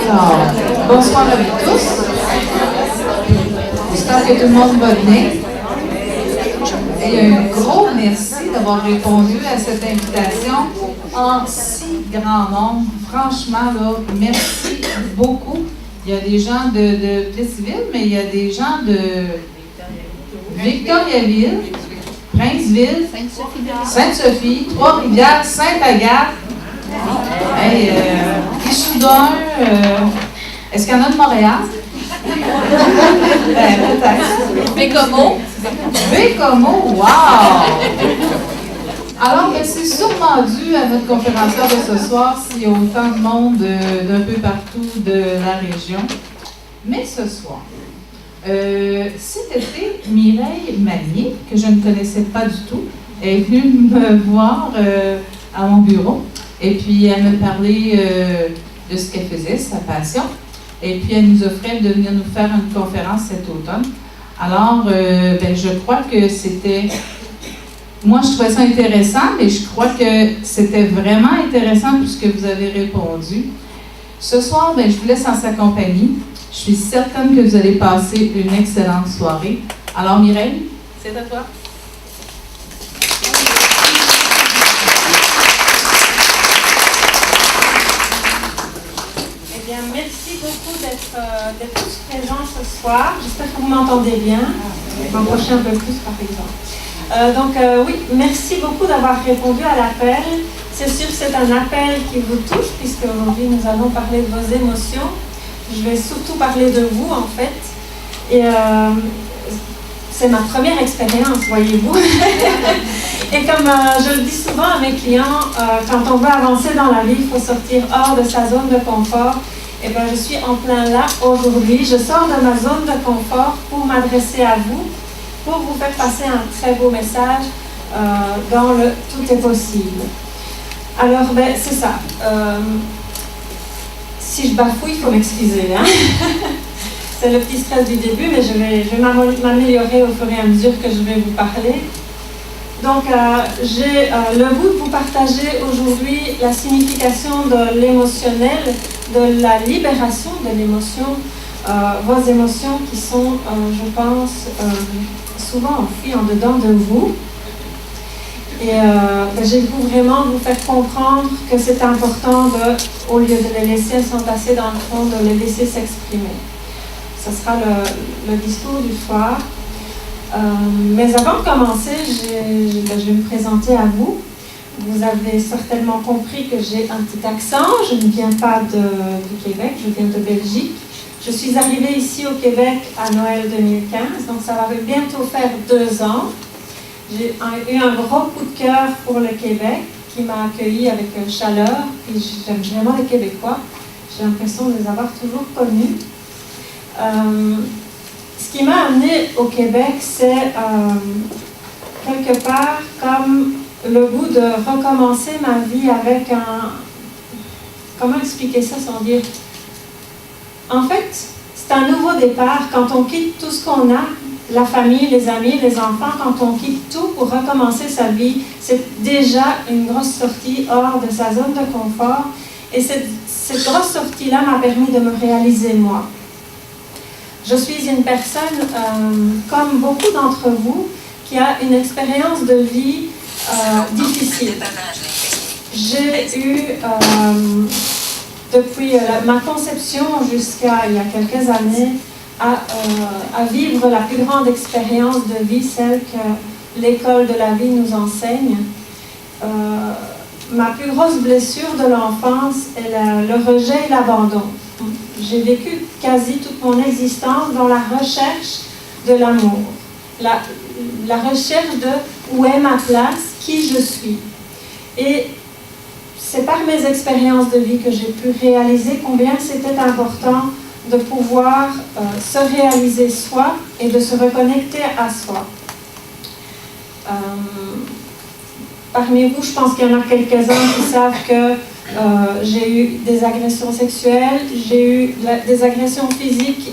Alors, bonsoir à vous tous. J'espère que tout le monde va bien. Et un gros merci d'avoir répondu à cette invitation en si grand nombre. Franchement, là, merci beaucoup. Il y a des gens de Plessisville, mais il y a des gens de Victoriaville, Princeville, Sainte-Sophie, Trois-Rivières, Sainte-Agathe, Issoudun, est-ce qu'il y en a de Montréal? Peut-être. Bécomo. Bécomo, wow! Alors, c'est sûrement dû à notre conférencière de ce soir s'il y a autant de monde d'un peu partout de la région. Mais ce soir, cet été, Mireille Magnier, que je ne connaissais pas du tout, est venue me voir à mon bureau. Et puis, elle me parlait de ce qu'elle faisait, sa passion. Et puis, elle nous offrait de venir nous faire une conférence cet automne. Alors, je crois que c'était... Moi, je trouvais ça intéressant, mais je crois que c'était vraiment intéressant puisque vous avez répondu. Ce soir, je vous laisse en sa compagnie. Je suis certaine que vous allez passer une excellente soirée. Alors, Mireille, c'est à toi. Eh bien, merci beaucoup d'être tous présents ce soir. J'espère que vous m'entendez bien. Je vais m'approcher un peu plus, par exemple. Oui, merci beaucoup d'avoir répondu à l'appel. C'est sûr que c'est un appel qui vous touche, puisque aujourd'hui nous allons parler de vos émotions. Je vais surtout parler de vous, en fait. Et c'est ma première expérience, voyez-vous. Et comme je le dis souvent à mes clients, quand on veut avancer dans la vie, il faut sortir hors de sa zone de confort. Et bien, je suis en plein là aujourd'hui. Je sors de ma zone de confort pour m'adresser à vous, pour vous faire passer un très beau message dans le « Tout est possible ». Alors, c'est ça. Si je bafouille, il faut m'excuser. Hein? C'est le petit stress du début, mais je vais m'améliorer au fur et à mesure que je vais vous parler. Donc, j'ai le goût de vous partager aujourd'hui la signification de l'émotionnel, de la libération de l'émotion, vos émotions qui sont, je pense, souvent enfouies en dedans de vous. Et j'ai voulu vraiment vous faire comprendre que c'est important de, au lieu de les laisser s'entasser dans le fond, de les laisser s'exprimer. Ce sera le discours du soir. Mais avant de commencer, je vais me présenter à vous. Vous avez certainement compris que j'ai un petit accent. Je ne viens pas du Québec, je viens de Belgique. Je suis arrivée ici au Québec à Noël 2015, donc ça va bientôt faire 2 ans. J'ai eu un gros coup de cœur pour le Québec, qui m'a accueilli avec chaleur. Et j'aime vraiment les Québécois. J'ai l'impression de les avoir toujours connus. Ce qui m'a amenée au Québec, c'est quelque part comme le goût de recommencer ma vie avec un... Comment expliquer ça sans dire... En fait, c'est un nouveau départ quand on quitte tout ce qu'on a, la famille, les amis, les enfants, quand on quitte tout pour recommencer sa vie, c'est déjà une grosse sortie hors de sa zone de confort. Et cette grosse sortie-là m'a permis de me réaliser moi. Je suis une personne, comme beaucoup d'entre vous, qui a une expérience de vie difficile. J'ai eu, depuis ma conception jusqu'à il y a quelques années, à vivre la plus grande expérience de vie, celle que l'école de la vie nous enseigne. Ma plus grosse blessure de l'enfance est le rejet et l'abandon. J'ai vécu quasi toute mon existence dans la recherche de l'amour, la recherche de où est ma place, qui je suis. Et c'est par mes expériences de vie que j'ai pu réaliser combien c'était important de pouvoir se réaliser soi et de se reconnecter à soi. Parmi vous, je pense qu'il y en a quelques-uns qui savent que j'ai eu des agressions sexuelles, j'ai eu des agressions physiques,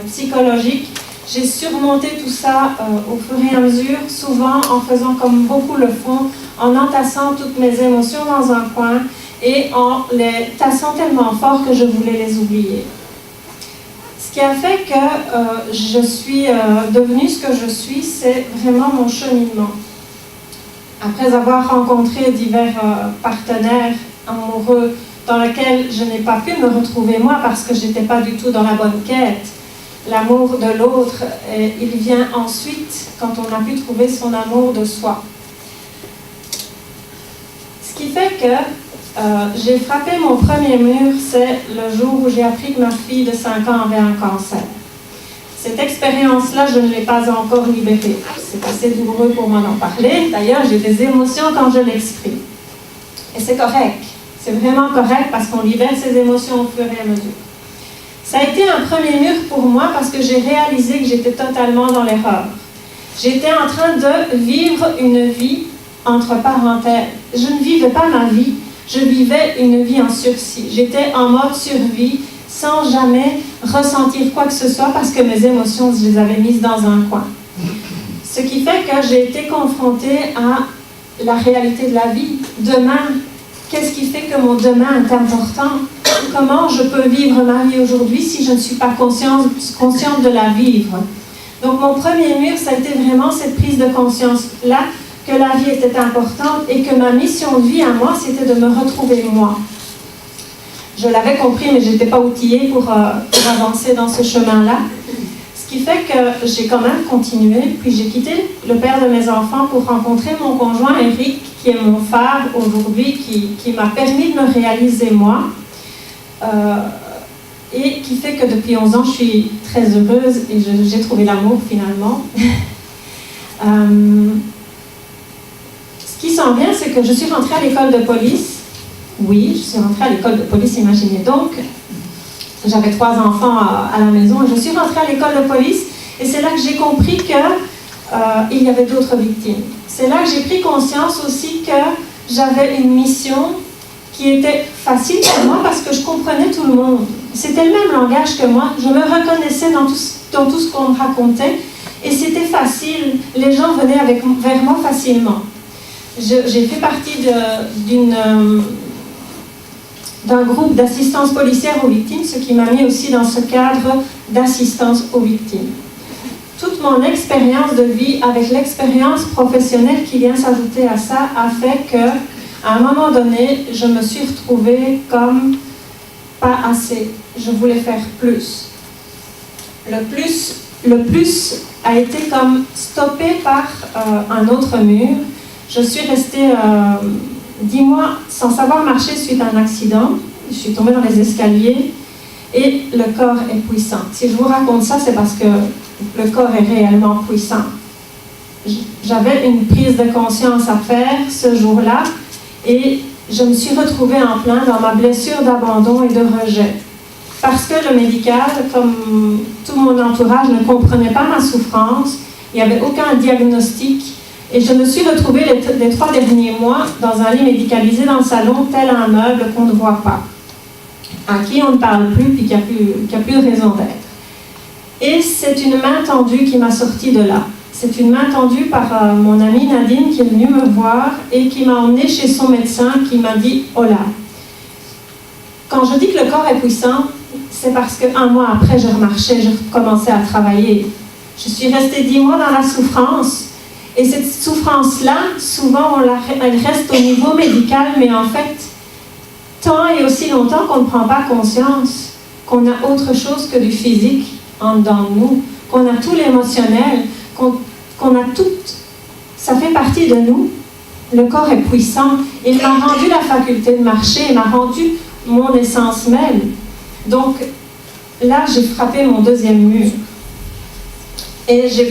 psychologiques. J'ai surmonté tout ça au fur et à mesure, souvent en faisant comme beaucoup le font, en entassant toutes mes émotions dans un coin et en les tassant tellement fort que je voulais les oublier. Ce qui a fait que je suis devenue ce que je suis, c'est vraiment mon cheminement. Après avoir rencontré divers partenaires amoureux dans lesquels je n'ai pas pu me retrouver moi parce que je n'étais pas du tout dans la bonne quête, l'amour de l'autre, il vient ensuite quand on a pu trouver son amour de soi. Ce qui fait que j'ai frappé mon premier mur, c'est le jour où j'ai appris que ma fille de 5 ans avait un cancer. Cette expérience-là, je ne l'ai pas encore libérée. C'est assez douloureux pour moi d'en parler. D'ailleurs, j'ai des émotions quand je l'exprime. Et c'est correct. C'est vraiment correct parce qu'on libère ses émotions au fur et à mesure. Ça a été un premier mur pour moi parce que j'ai réalisé que j'étais totalement dans l'erreur. J'étais en train de vivre une vie entre parenthèses. Je ne vivais pas ma vie, je vivais une vie en sursis. J'étais en mode survie sans jamais ressentir quoi que ce soit parce que mes émotions, je les avais mises dans un coin. Ce qui fait que j'ai été confrontée à la réalité de la vie. Demain, qu'est-ce qui fait que mon demain est important? Comment je peux vivre ma vie aujourd'hui si je ne suis pas consciente de la vivre? Donc mon premier mur, ça a été vraiment cette prise de conscience-là, que la vie était importante et que ma mission de vie à moi, c'était de me retrouver moi. Je l'avais compris, mais je n'étais pas outillée pour avancer dans ce chemin-là. Ce qui fait que j'ai quand même continué, puis j'ai quitté le père de mes enfants pour rencontrer mon conjoint Eric, qui est mon phare aujourd'hui, qui m'a permis de me réaliser moi, et qui fait que depuis 11 ans, je suis très heureuse et j'ai trouvé l'amour finalement. Ce qui s'en vient, c'est que je suis rentrée à l'école de police. Oui, je suis rentrée à l'école de police, imaginez donc. J'avais 3 enfants à la maison et je suis rentrée à l'école de police et c'est là que j'ai compris qu'il y avait d'autres victimes. C'est là que j'ai pris conscience aussi que j'avais une mission qui était facile pour moi parce que je comprenais tout le monde. C'était le même langage que moi. Je me reconnaissais dans tout ce qu'on me racontait et c'était facile. Les gens venaient vers moi facilement. J'ai fait partie d'un groupe d'assistance policière aux victimes, ce qui m'a mis aussi dans ce cadre d'assistance aux victimes. Toute mon expérience de vie, avec l'expérience professionnelle qui vient s'ajouter à ça, a fait qu'à un moment donné, je me suis retrouvée comme pas assez. Je voulais faire plus. Le plus a été comme stoppé par un autre mur. Je suis restée 10 mois sans savoir marcher suite à un accident. Je suis tombée dans les escaliers et le corps est puissant. Si je vous raconte ça, c'est parce que le corps est réellement puissant. J'avais une prise de conscience à faire ce jour-là et je me suis retrouvée en plein dans ma blessure d'abandon et de rejet. Parce que le médical, comme tout mon entourage, ne comprenait pas ma souffrance, il n'y avait aucun diagnostic. Et je me suis retrouvée les 3 derniers mois dans un lit médicalisé dans le salon, tel un meuble qu'on ne voit pas, à qui on ne parle plus, puis qui a plus de raison d'être. Et c'est une main tendue qui m'a sortie de là. C'est une main tendue par mon amie Nadine qui est venue me voir et qui m'a emmenée chez son médecin qui m'a dit « Oh là !» Quand je dis que le corps est puissant, c'est parce qu'un mois après, je remarchais, je recommençais à travailler. Je suis restée 10 mois dans la souffrance. Et cette souffrance-là, souvent, elle reste au niveau médical, mais en fait, tant et aussi longtemps qu'on ne prend pas conscience qu'on a autre chose que du physique en dedans de nous, qu'on a tout l'émotionnel, qu'on a tout, ça fait partie de nous. Le corps est puissant. Il m'a rendu la faculté de marcher, il m'a rendu mon essence même. Donc, là, j'ai frappé mon deuxième mur. Et j'ai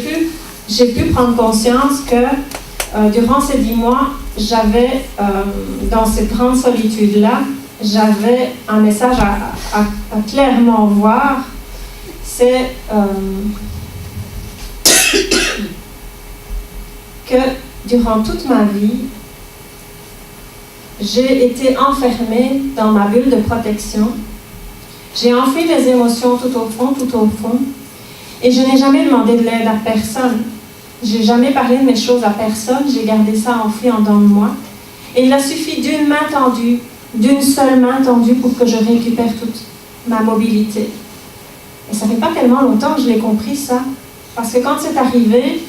pu prendre conscience que durant ces 10 mois, j'avais, dans cette grande solitude-là, j'avais un message à clairement voir. C'est que durant toute ma vie, j'ai été enfermée dans ma bulle de protection. J'ai enfui mes émotions tout au fond, et je n'ai jamais demandé de l'aide à personne. J'ai jamais parlé de mes choses à personne, j'ai gardé ça enfoui en dedans de moi. Et il a suffi d'une main tendue, d'une seule main tendue pour que je récupère toute ma mobilité. Et ça fait pas tellement longtemps que je l'ai compris, ça. Parce que quand c'est arrivé,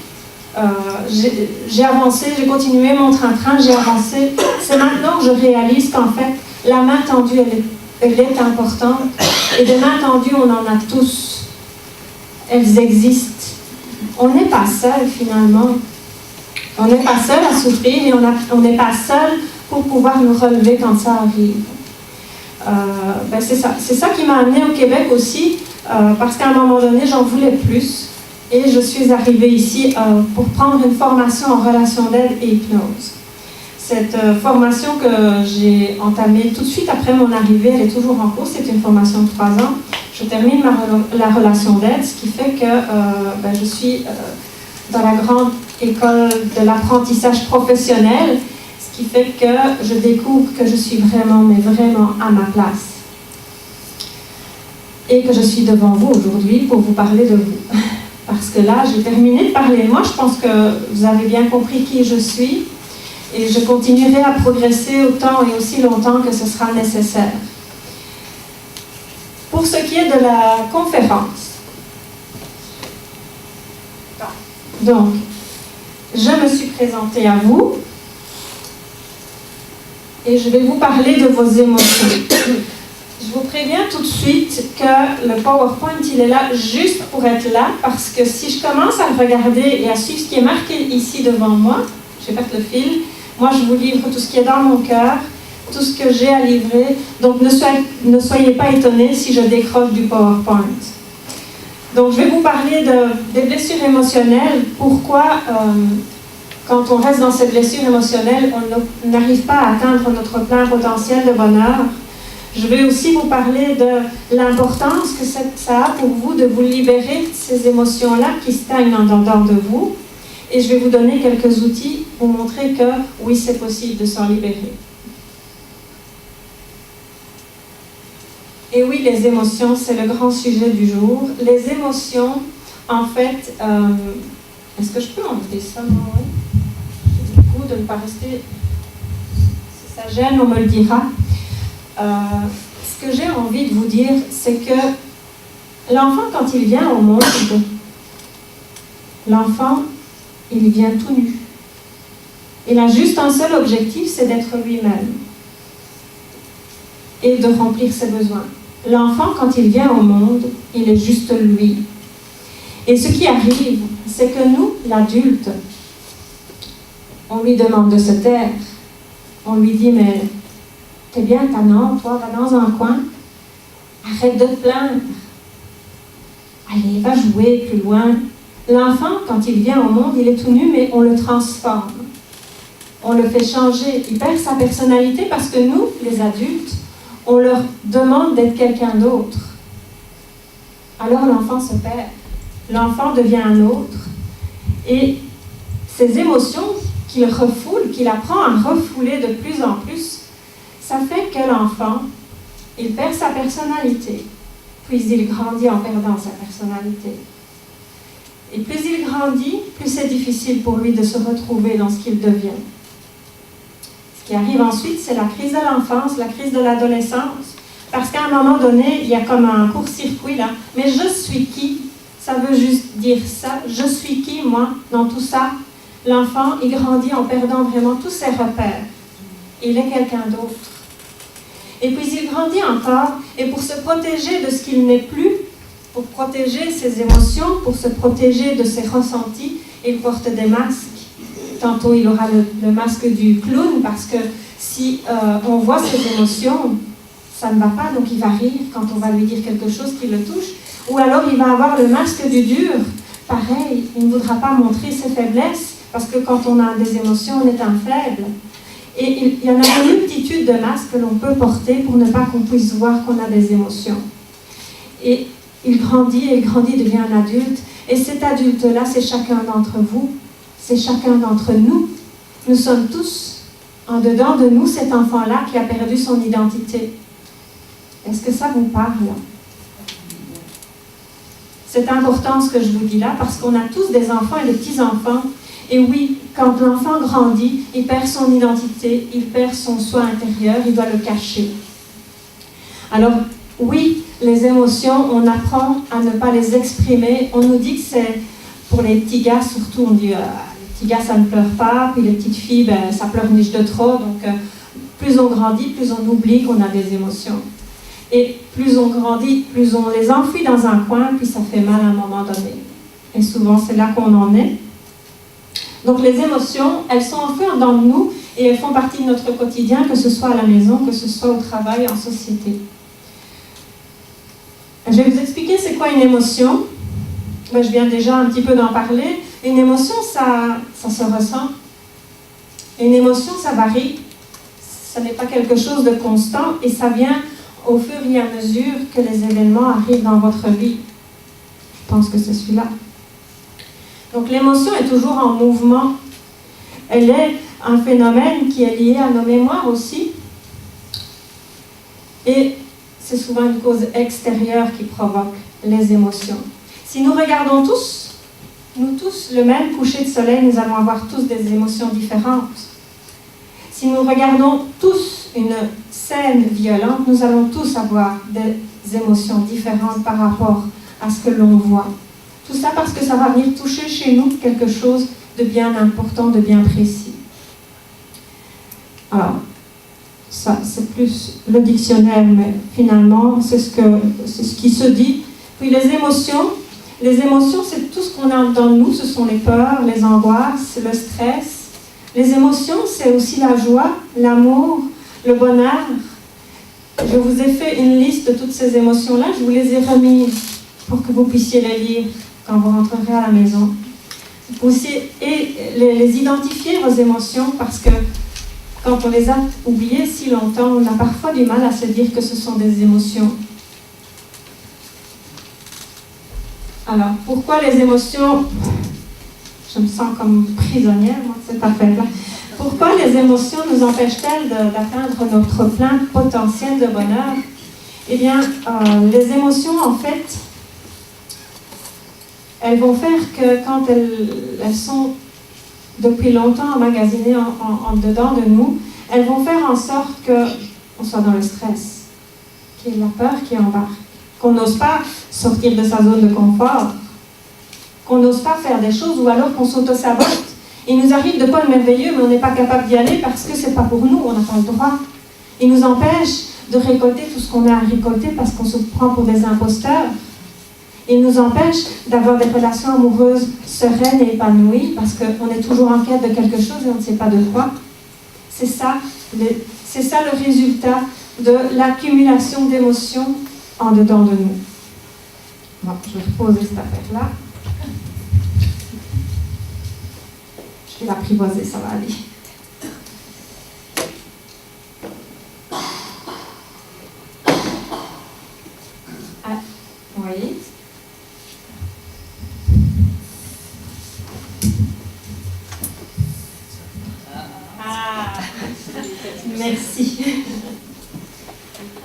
j'ai avancé, j'ai continué mon train-train, j'ai avancé. C'est maintenant que je réalise qu'en fait, la main tendue, elle est importante. Et des mains tendues, on en a tous. Elles existent. On n'est pas seul, finalement. On n'est pas seul à souffrir et on n'est pas seul pour pouvoir nous relever quand ça arrive. C'est ça qui m'a amenée au Québec aussi, parce qu'à un moment donné, j'en voulais plus. Et je suis arrivée ici pour prendre une formation en relation d'aide et hypnose. Cette formation que j'ai entamée tout de suite après mon arrivée, elle est toujours en cours, c'est une formation de 3 ans. Je termine la relation d'aide, ce qui fait que je suis dans la grande école de l'apprentissage professionnel, ce qui fait que je découvre que je suis vraiment, mais vraiment à ma place. Et que je suis devant vous aujourd'hui pour vous parler de vous. Parce que là, j'ai terminé de parler de moi. Je pense que vous avez bien compris qui je suis. Et je continuerai à progresser autant et aussi longtemps que ce sera nécessaire. Pour ce qui est de la conférence. Donc, je me suis présentée à vous. Et je vais vous parler de vos émotions. Je vous préviens tout de suite que le PowerPoint, il est là juste pour être là, parce que si je commence à le regarder et à suivre ce qui est marqué ici devant moi, je vais perdre le fil, moi je vous livre tout ce qui est dans mon cœur, tout ce que j'ai à livrer, donc ne soyez pas étonnés si je décroche du PowerPoint. Donc je vais vous parler des blessures émotionnelles, pourquoi quand on reste dans ces blessures émotionnelles, on n'arrive pas à atteindre notre plein potentiel de bonheur. Je vais aussi vous parler de l'importance que ça a pour vous de vous libérer de ces émotions-là qui stagnent en dedans de vous. Et je vais vous donner quelques outils pour montrer que oui, c'est possible de s'en libérer. Et oui, les émotions, c'est le grand sujet du jour. Les émotions, en fait, est-ce que je peux enlever ça, moi? J'ai le goût de ne pas rester... Si ça gêne, on me le dira. Ce que j'ai envie de vous dire, c'est que l'enfant, quand il vient au monde, l'enfant, il vient tout nu. Il a juste un seul objectif, c'est d'être lui-même et de remplir ses besoins. L'enfant, quand il vient au monde, il est juste lui. Et ce qui arrive, c'est que nous, l'adulte, on lui demande de se taire. On lui dit, mais t'es bien tannant, toi, va dans un coin. Arrête de te plaindre. Allez, va jouer plus loin. L'enfant, quand il vient au monde, il est tout nu, mais on le transforme. On le fait changer. Il perd sa personnalité parce que nous, les adultes, on leur demande d'être quelqu'un d'autre. Alors l'enfant se perd. L'enfant devient un autre. Et ces émotions qu'il refoule, qu'il apprend à refouler de plus en plus, ça fait que l'enfant, il perd sa personnalité, puis il grandit en perdant sa personnalité. Et plus il grandit, plus c'est difficile pour lui de se retrouver dans ce qu'il devient. Ce qui arrive ensuite, c'est la crise de l'enfance, la crise de l'adolescence, parce qu'à un moment donné, il y a comme un court-circuit là. Mais je suis qui? Ça veut juste dire ça. Je suis qui, moi, dans tout ça? L'enfant, il grandit en perdant vraiment tous ses repères. Il est quelqu'un d'autre. Et puis il grandit encore, et pour se protéger de ce qu'il n'est plus, pour protéger ses émotions, pour se protéger de ses ressentis, il porte des masques. Tantôt, il aura le masque du clown, parce que si on voit ses émotions, ça ne va pas, donc il va rire quand on va lui dire quelque chose qui le touche. Ou alors, il va avoir le masque du dur. Pareil, il ne voudra pas montrer ses faiblesses, parce que quand on a des émotions, on est un faible. Et il y en a une multitude de masques que l'on peut porter pour ne pas qu'on puisse voir qu'on a des émotions. Et il grandit, devient un adulte. Et cet adulte-là, c'est chacun d'entre vous. C'est chacun d'entre nous. Nous sommes tous, en dedans de nous, cet enfant-là qui a perdu son identité. Est-ce que ça vous parle? c'est important ce que je vous dis là, parce qu'on a tous des enfants et des petits-enfants. Et oui, quand l'enfant grandit, il perd son identité, il perd son soi intérieur, il doit le cacher. Alors, oui, les émotions, on apprend à ne pas les exprimer. On nous dit que c'est, pour les petits gars surtout, on dit les petits gars ça ne pleure pas, puis les petites filles, ben, ça pleurniche de trop. Donc, plus on grandit, plus on oublie qu'on a des émotions. Et plus on grandit, plus on les enfuit dans un coin, puis ça fait mal à un moment donné. Et souvent, c'est là qu'on en est. Donc les émotions, elles sont enfouies dans nous et elles font partie de notre quotidien, que ce soit à la maison, que ce soit au travail, en société. Je vais vous expliquer c'est quoi une émotion. Ben, je viens déjà un petit peu d'en parler. Une émotion, ça se ressent. Une émotion, ça varie. Ce n'est pas quelque chose de constant et ça vient au fur et à mesure que les événements arrivent dans votre vie. Je pense que c'est celui-là. Donc l'émotion est toujours en mouvement. Elle est un phénomène qui est lié à nos mémoires aussi. Et c'est souvent une cause extérieure qui provoque les émotions. Si nous regardons tous, nous tous, le même coucher de soleil, nous allons avoir tous des émotions différentes. Si nous regardons tous une scène violente, nous allons tous avoir des émotions différentes par rapport à ce que l'on voit. Tout ça parce que ça va venir toucher chez nous quelque chose de bien important, de bien précis. Alors, ça, c'est plus le dictionnaire, mais finalement, c'est ce qui se dit. Puis les émotions, c'est tout ce qu'on a dans nous. Ce sont les peurs, les angoisses, le stress. Les émotions, c'est aussi la joie, l'amour, le bonheur. Je vous ai fait une liste de toutes ces émotions-là. Je vous les ai remises pour que vous puissiez les lire quand vous rentrerez à la maison. Vous puissiez les identifier, vos émotions, parce que quand on les a oubliées si longtemps, on a parfois du mal à se dire que ce sont des émotions. Alors, pourquoi les émotions... Je me sens comme prisonnière, moi, de cette affaire-là. Pourquoi les émotions nous empêchent-elles d'atteindre notre plein potentiel de bonheur? Eh bien, les émotions, en fait, elles vont faire que quand elles sont depuis longtemps emmagasinées en dedans de nous, elles vont faire en sorte qu'on soit dans le stress, qu'il y ait la peur qui embarque, qu'on n'ose pas sortir de sa zone de confort, qu'on n'ose pas faire des choses ou alors qu'on s'auto-sabote. Il nous arrive de quoi de merveilleux, mais on n'est pas capable d'y aller parce que c'est pas pour nous, on n'a pas le droit. Il nous empêche de récolter tout ce qu'on a à récolter parce qu'on se prend pour des imposteurs. Il nous empêche d'avoir des relations amoureuses sereines et épanouies parce qu'on est toujours en quête de quelque chose et on ne sait pas de quoi. C'est ça le résultat de l'accumulation d'émotions en dedans de nous. Bon, je vais reposer cette affaire-là. Je vais l'apprivoiser, ça va aller. Ah, vous voyez? Merci.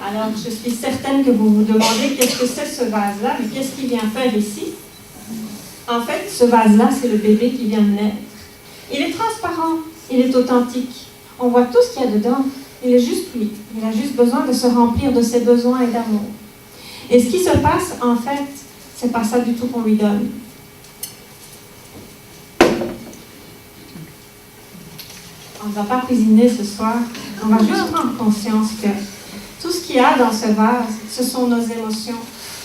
Alors, je suis certaine que vous vous demandez qu'est-ce que c'est ce vase-là, mais qu'est-ce qu'il vient faire ici? En fait, ce vase-là, c'est le bébé qui vient de naître. Il est transparent, il est authentique. On voit tout ce qu'il y a dedans. Il est juste lui. Il a juste besoin de se remplir de ses besoins et d'amour. Et ce qui se passe, en fait, c'est pas ça du tout qu'on lui donne. On ne va pas cuisiner ce soir. On va juste prendre conscience que tout ce qu'il y a dans ce vase, ce sont nos émotions.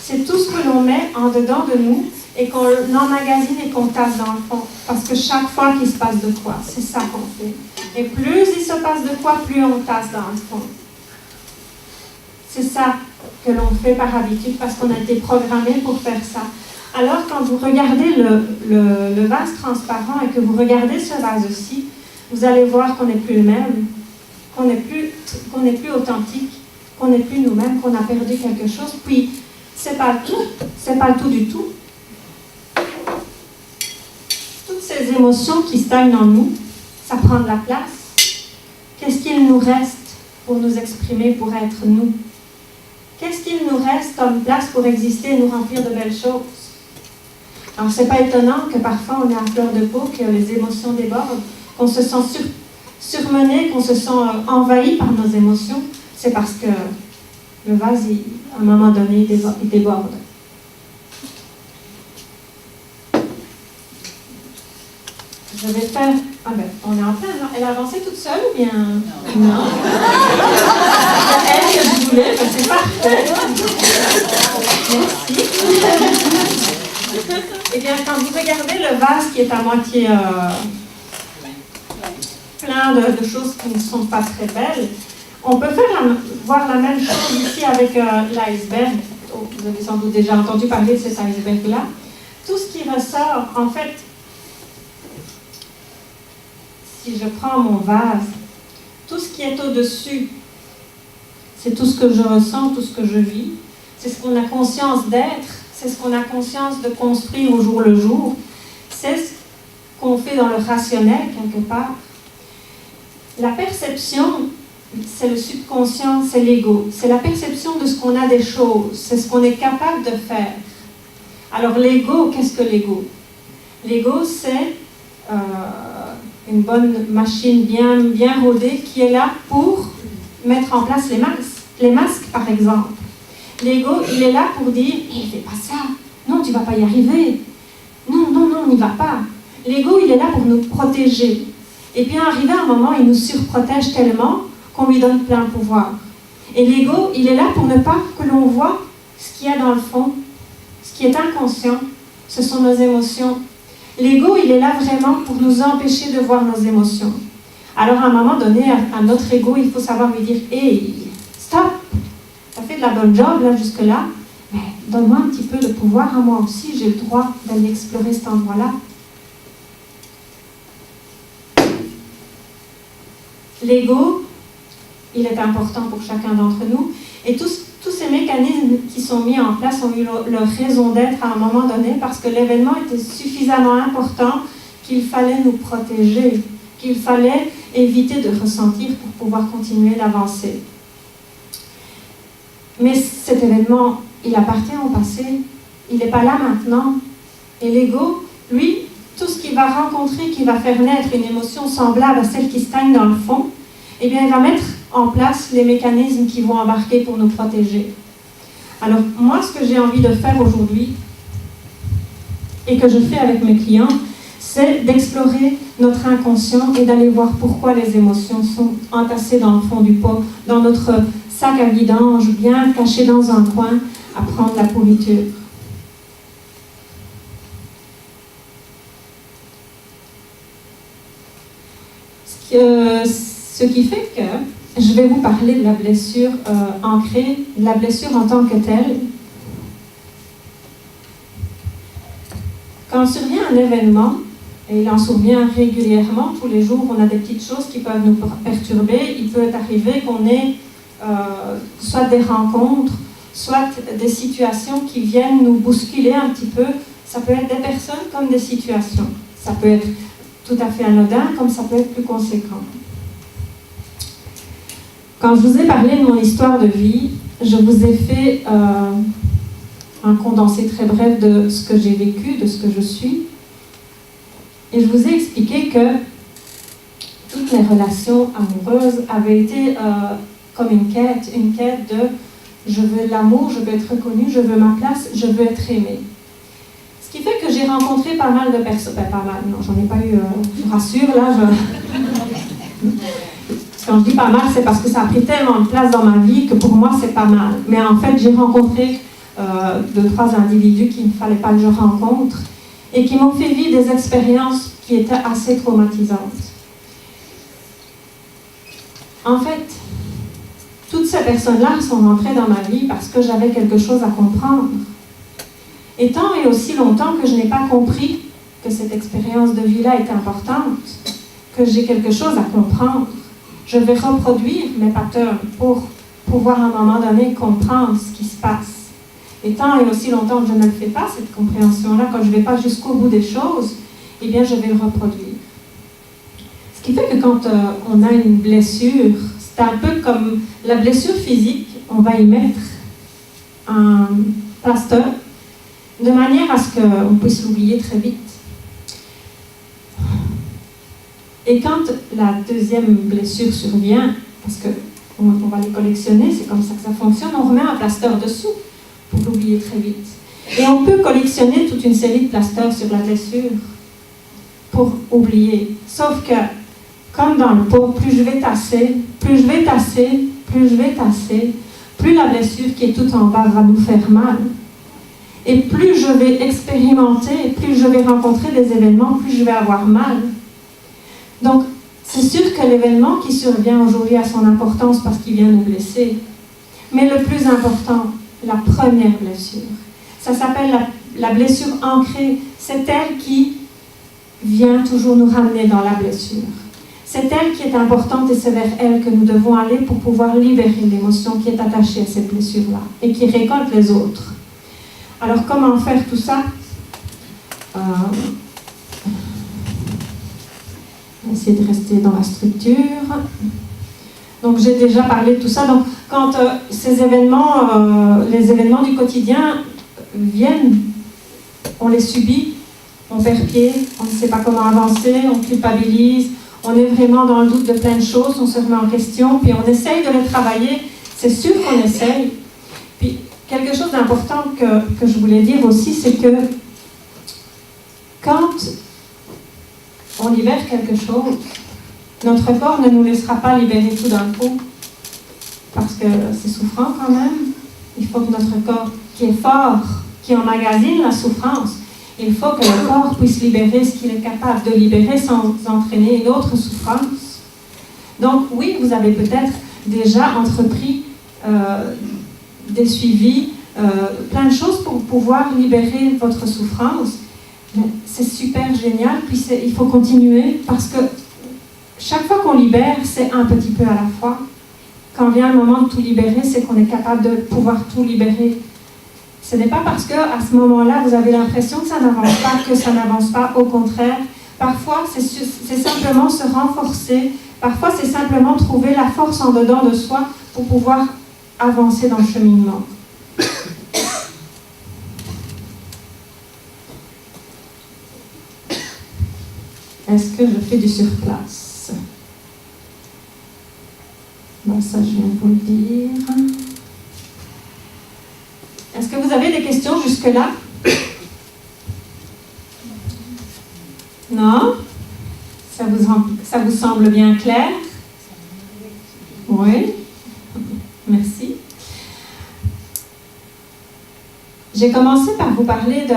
C'est tout ce que l'on met en dedans de nous et qu'on emmagasine et qu'on tasse dans le fond. Parce que chaque fois qu'il se passe de quoi, c'est ça qu'on fait. Et plus il se passe de quoi, plus on tasse dans le fond. C'est ça que l'on fait par habitude parce qu'on a été programmé pour faire ça. Alors quand vous regardez le vase transparent et que vous regardez ce vase-ci, vous allez voir qu'on n'est plus le même, qu'on n'est plus authentique, qu'on n'est plus nous-mêmes, qu'on a perdu quelque chose. Puis, c'est pas le tout du tout. Toutes ces émotions qui stagnent en nous, ça prend de la place. Qu'est-ce qu'il nous reste pour nous exprimer, pour être nous? Qu'est-ce qu'il nous reste comme place pour exister et nous remplir de belles choses? Alors, ce n'est pas étonnant que parfois on est à fleur de peau, que les émotions débordent, qu'on se sent surmené, qu'on se sent envahi par nos émotions. C'est parce que le vase, à un moment donné, il déborde. Je vais faire... Ah ben, on est en plein, non? Elle a avancé toute seule ou bien... Non. C'est elle que je voulais, ben c'est parfait. Merci. Eh bien, quand vous regardez le vase qui est à moitié plein de choses qui ne sont pas très belles, on peut voir la même chose ici avec l'iceberg. Oh, vous avez sans doute déjà entendu parler de cet iceberg-là. Tout ce qui ressort, en fait, si je prends mon vase, tout ce qui est au-dessus, c'est tout ce que je ressens, tout ce que je vis. C'est ce qu'on a conscience d'être, c'est ce qu'on a conscience de construire au jour le jour. C'est ce qu'on fait dans le rationnel, quelque part. La perception, c'est le subconscient, c'est l'ego. C'est la perception de ce qu'on a des choses, c'est ce qu'on est capable de faire. Alors l'ego, qu'est-ce que l'ego? L'ego, c'est une bonne machine bien rodée qui est là pour mettre en place les masques. Les masques, par exemple. L'ego, il est là pour dire « Hé, fais pas ça. Non, tu vas pas y arriver. Non, non, non, n'y va pas. » L'ego, il est là pour nous protéger. Et puis, arrivé à un moment, il nous surprotège tellement qu'on lui donne plein pouvoir. Et l'ego, il est là pour ne pas que l'on voit ce qu'il y a dans le fond, ce qui est inconscient. Ce sont nos émotions. L'ego, il est là vraiment pour nous empêcher de voir nos émotions. Alors, à un moment donné, à notre ego, il faut savoir lui dire « Hey, stop! Ça fait de la bonne job, là, jusque-là. Mais donne-moi un petit peu de pouvoir à moi aussi. J'ai le droit d'aller explorer cet endroit-là. » L'ego, il est important pour chacun d'entre nous. Et tous ces mécanismes qui sont mis en place ont eu leur raison d'être à un moment donné parce que l'événement était suffisamment important qu'il fallait nous protéger, qu'il fallait éviter de ressentir pour pouvoir continuer d'avancer. Mais cet événement, il appartient au passé, il n'est pas là maintenant. Et l'ego, lui, tout ce qu'il va rencontrer, qui va faire naître une émotion semblable à celle qui stagne dans le fond, eh bien, il va mettre en place les mécanismes qui vont embarquer pour nous protéger. Alors, moi, ce que j'ai envie de faire aujourd'hui, et que je fais avec mes clients, c'est d'explorer notre inconscient et d'aller voir pourquoi les émotions sont entassées dans le fond du pot, dans notre sac à vidange, bien caché dans un coin, à prendre la pourriture. Ce qui fait que je vais vous parler de la blessure ancrée, de la blessure en tant que telle. Quand survient un événement, et il en survient régulièrement, tous les jours, on a des petites choses qui peuvent nous perturber. Il peut arriver qu'on ait soit des rencontres, soit des situations qui viennent nous bousculer un petit peu. Ça peut être des personnes comme des situations. Ça peut être tout à fait anodin, comme ça peut être plus conséquent. Quand je vous ai parlé de mon histoire de vie, je vous ai fait un condensé très bref de ce que j'ai vécu, de ce que je suis. Et je vous ai expliqué que toutes mes relations amoureuses avaient été comme une quête de je veux l'amour, je veux être reconnue, je veux ma place, je veux être aimée. Ce qui fait que j'ai rencontré pas mal de personnes, pas mal, non, j'en ai pas eu, je vous rassure, là, quand je dis pas mal, c'est parce que ça a pris tellement de place dans ma vie que pour moi, c'est pas mal. Mais en fait, j'ai rencontré 2-3 individus qu'il ne fallait pas que je rencontre et qui m'ont fait vivre des expériences qui étaient assez traumatisantes. En fait, toutes ces personnes-là sont rentrées dans ma vie parce que j'avais quelque chose à comprendre. Et tant et aussi longtemps que je n'ai pas compris que cette expérience de vie-là était importante, que j'ai quelque chose à comprendre, je vais reproduire mes patterns pour pouvoir à un moment donné comprendre ce qui se passe. Et tant et aussi longtemps que je ne le fais pas, cette compréhension-là, quand je ne vais pas jusqu'au bout des choses, eh bien je vais le reproduire. Ce qui fait que quand on a une blessure, c'est un peu comme la blessure physique, on va y mettre un plaster de manière à ce qu'on puisse l'oublier très vite. Et quand la deuxième blessure survient, parce qu'on va les collectionner, c'est comme ça que ça fonctionne, on remet un plaster dessous pour l'oublier très vite. Et on peut collectionner toute une série de plasters sur la blessure pour oublier. Sauf que, comme dans le pot, plus je vais tasser, plus la blessure qui est tout en bas va nous faire mal. Et plus je vais expérimenter, plus je vais rencontrer des événements, plus je vais avoir mal. Donc, c'est sûr que l'événement qui survient aujourd'hui a son importance parce qu'il vient nous blesser. Mais le plus important, la première blessure, ça s'appelle la blessure ancrée. C'est elle qui vient toujours nous ramener dans la blessure. C'est elle qui est importante et c'est vers elle que nous devons aller pour pouvoir libérer l'émotion qui est attachée à cette blessure-là et qui récolte les autres. Alors, comment faire tout ça? On va essayer de rester dans la structure. Donc, j'ai déjà parlé de tout ça. Donc, quand ces événements, les événements du quotidien viennent, on les subit, on perd pied, on ne sait pas comment avancer, on culpabilise, on est vraiment dans le doute de plein de choses, on se remet en question, puis on essaye de les travailler. C'est sûr qu'on essaye. Puis, quelque chose d'important que je voulais dire aussi, c'est que quand on libère quelque chose, notre corps ne nous laissera pas libérer tout d'un coup, parce que c'est souffrant quand même. Il faut que notre corps, qui est fort, qui emmagasine la souffrance, il faut que le corps puisse libérer ce qu'il est capable de libérer sans entraîner une autre souffrance. Donc oui, vous avez peut-être déjà entrepris des suivis, plein de choses pour pouvoir libérer votre souffrance. Mais c'est super génial, puis il faut continuer parce que chaque fois qu'on libère, c'est un petit peu à la fois. Quand vient le moment de tout libérer, c'est qu'on est capable de pouvoir tout libérer. Ce n'est pas parce qu'à ce moment-là, vous avez l'impression que ça n'avance pas, au contraire. Parfois, c'est simplement se renforcer. Parfois, c'est simplement trouver la force en dedans de soi pour pouvoir avancer dans le cheminement. Est-ce que je fais du surplace? Bon, ça, je viens de vous le dire. Est-ce que vous avez des questions jusque-là? Non? Ça vous semble bien clair? Oui? Merci. J'ai commencé par vous parler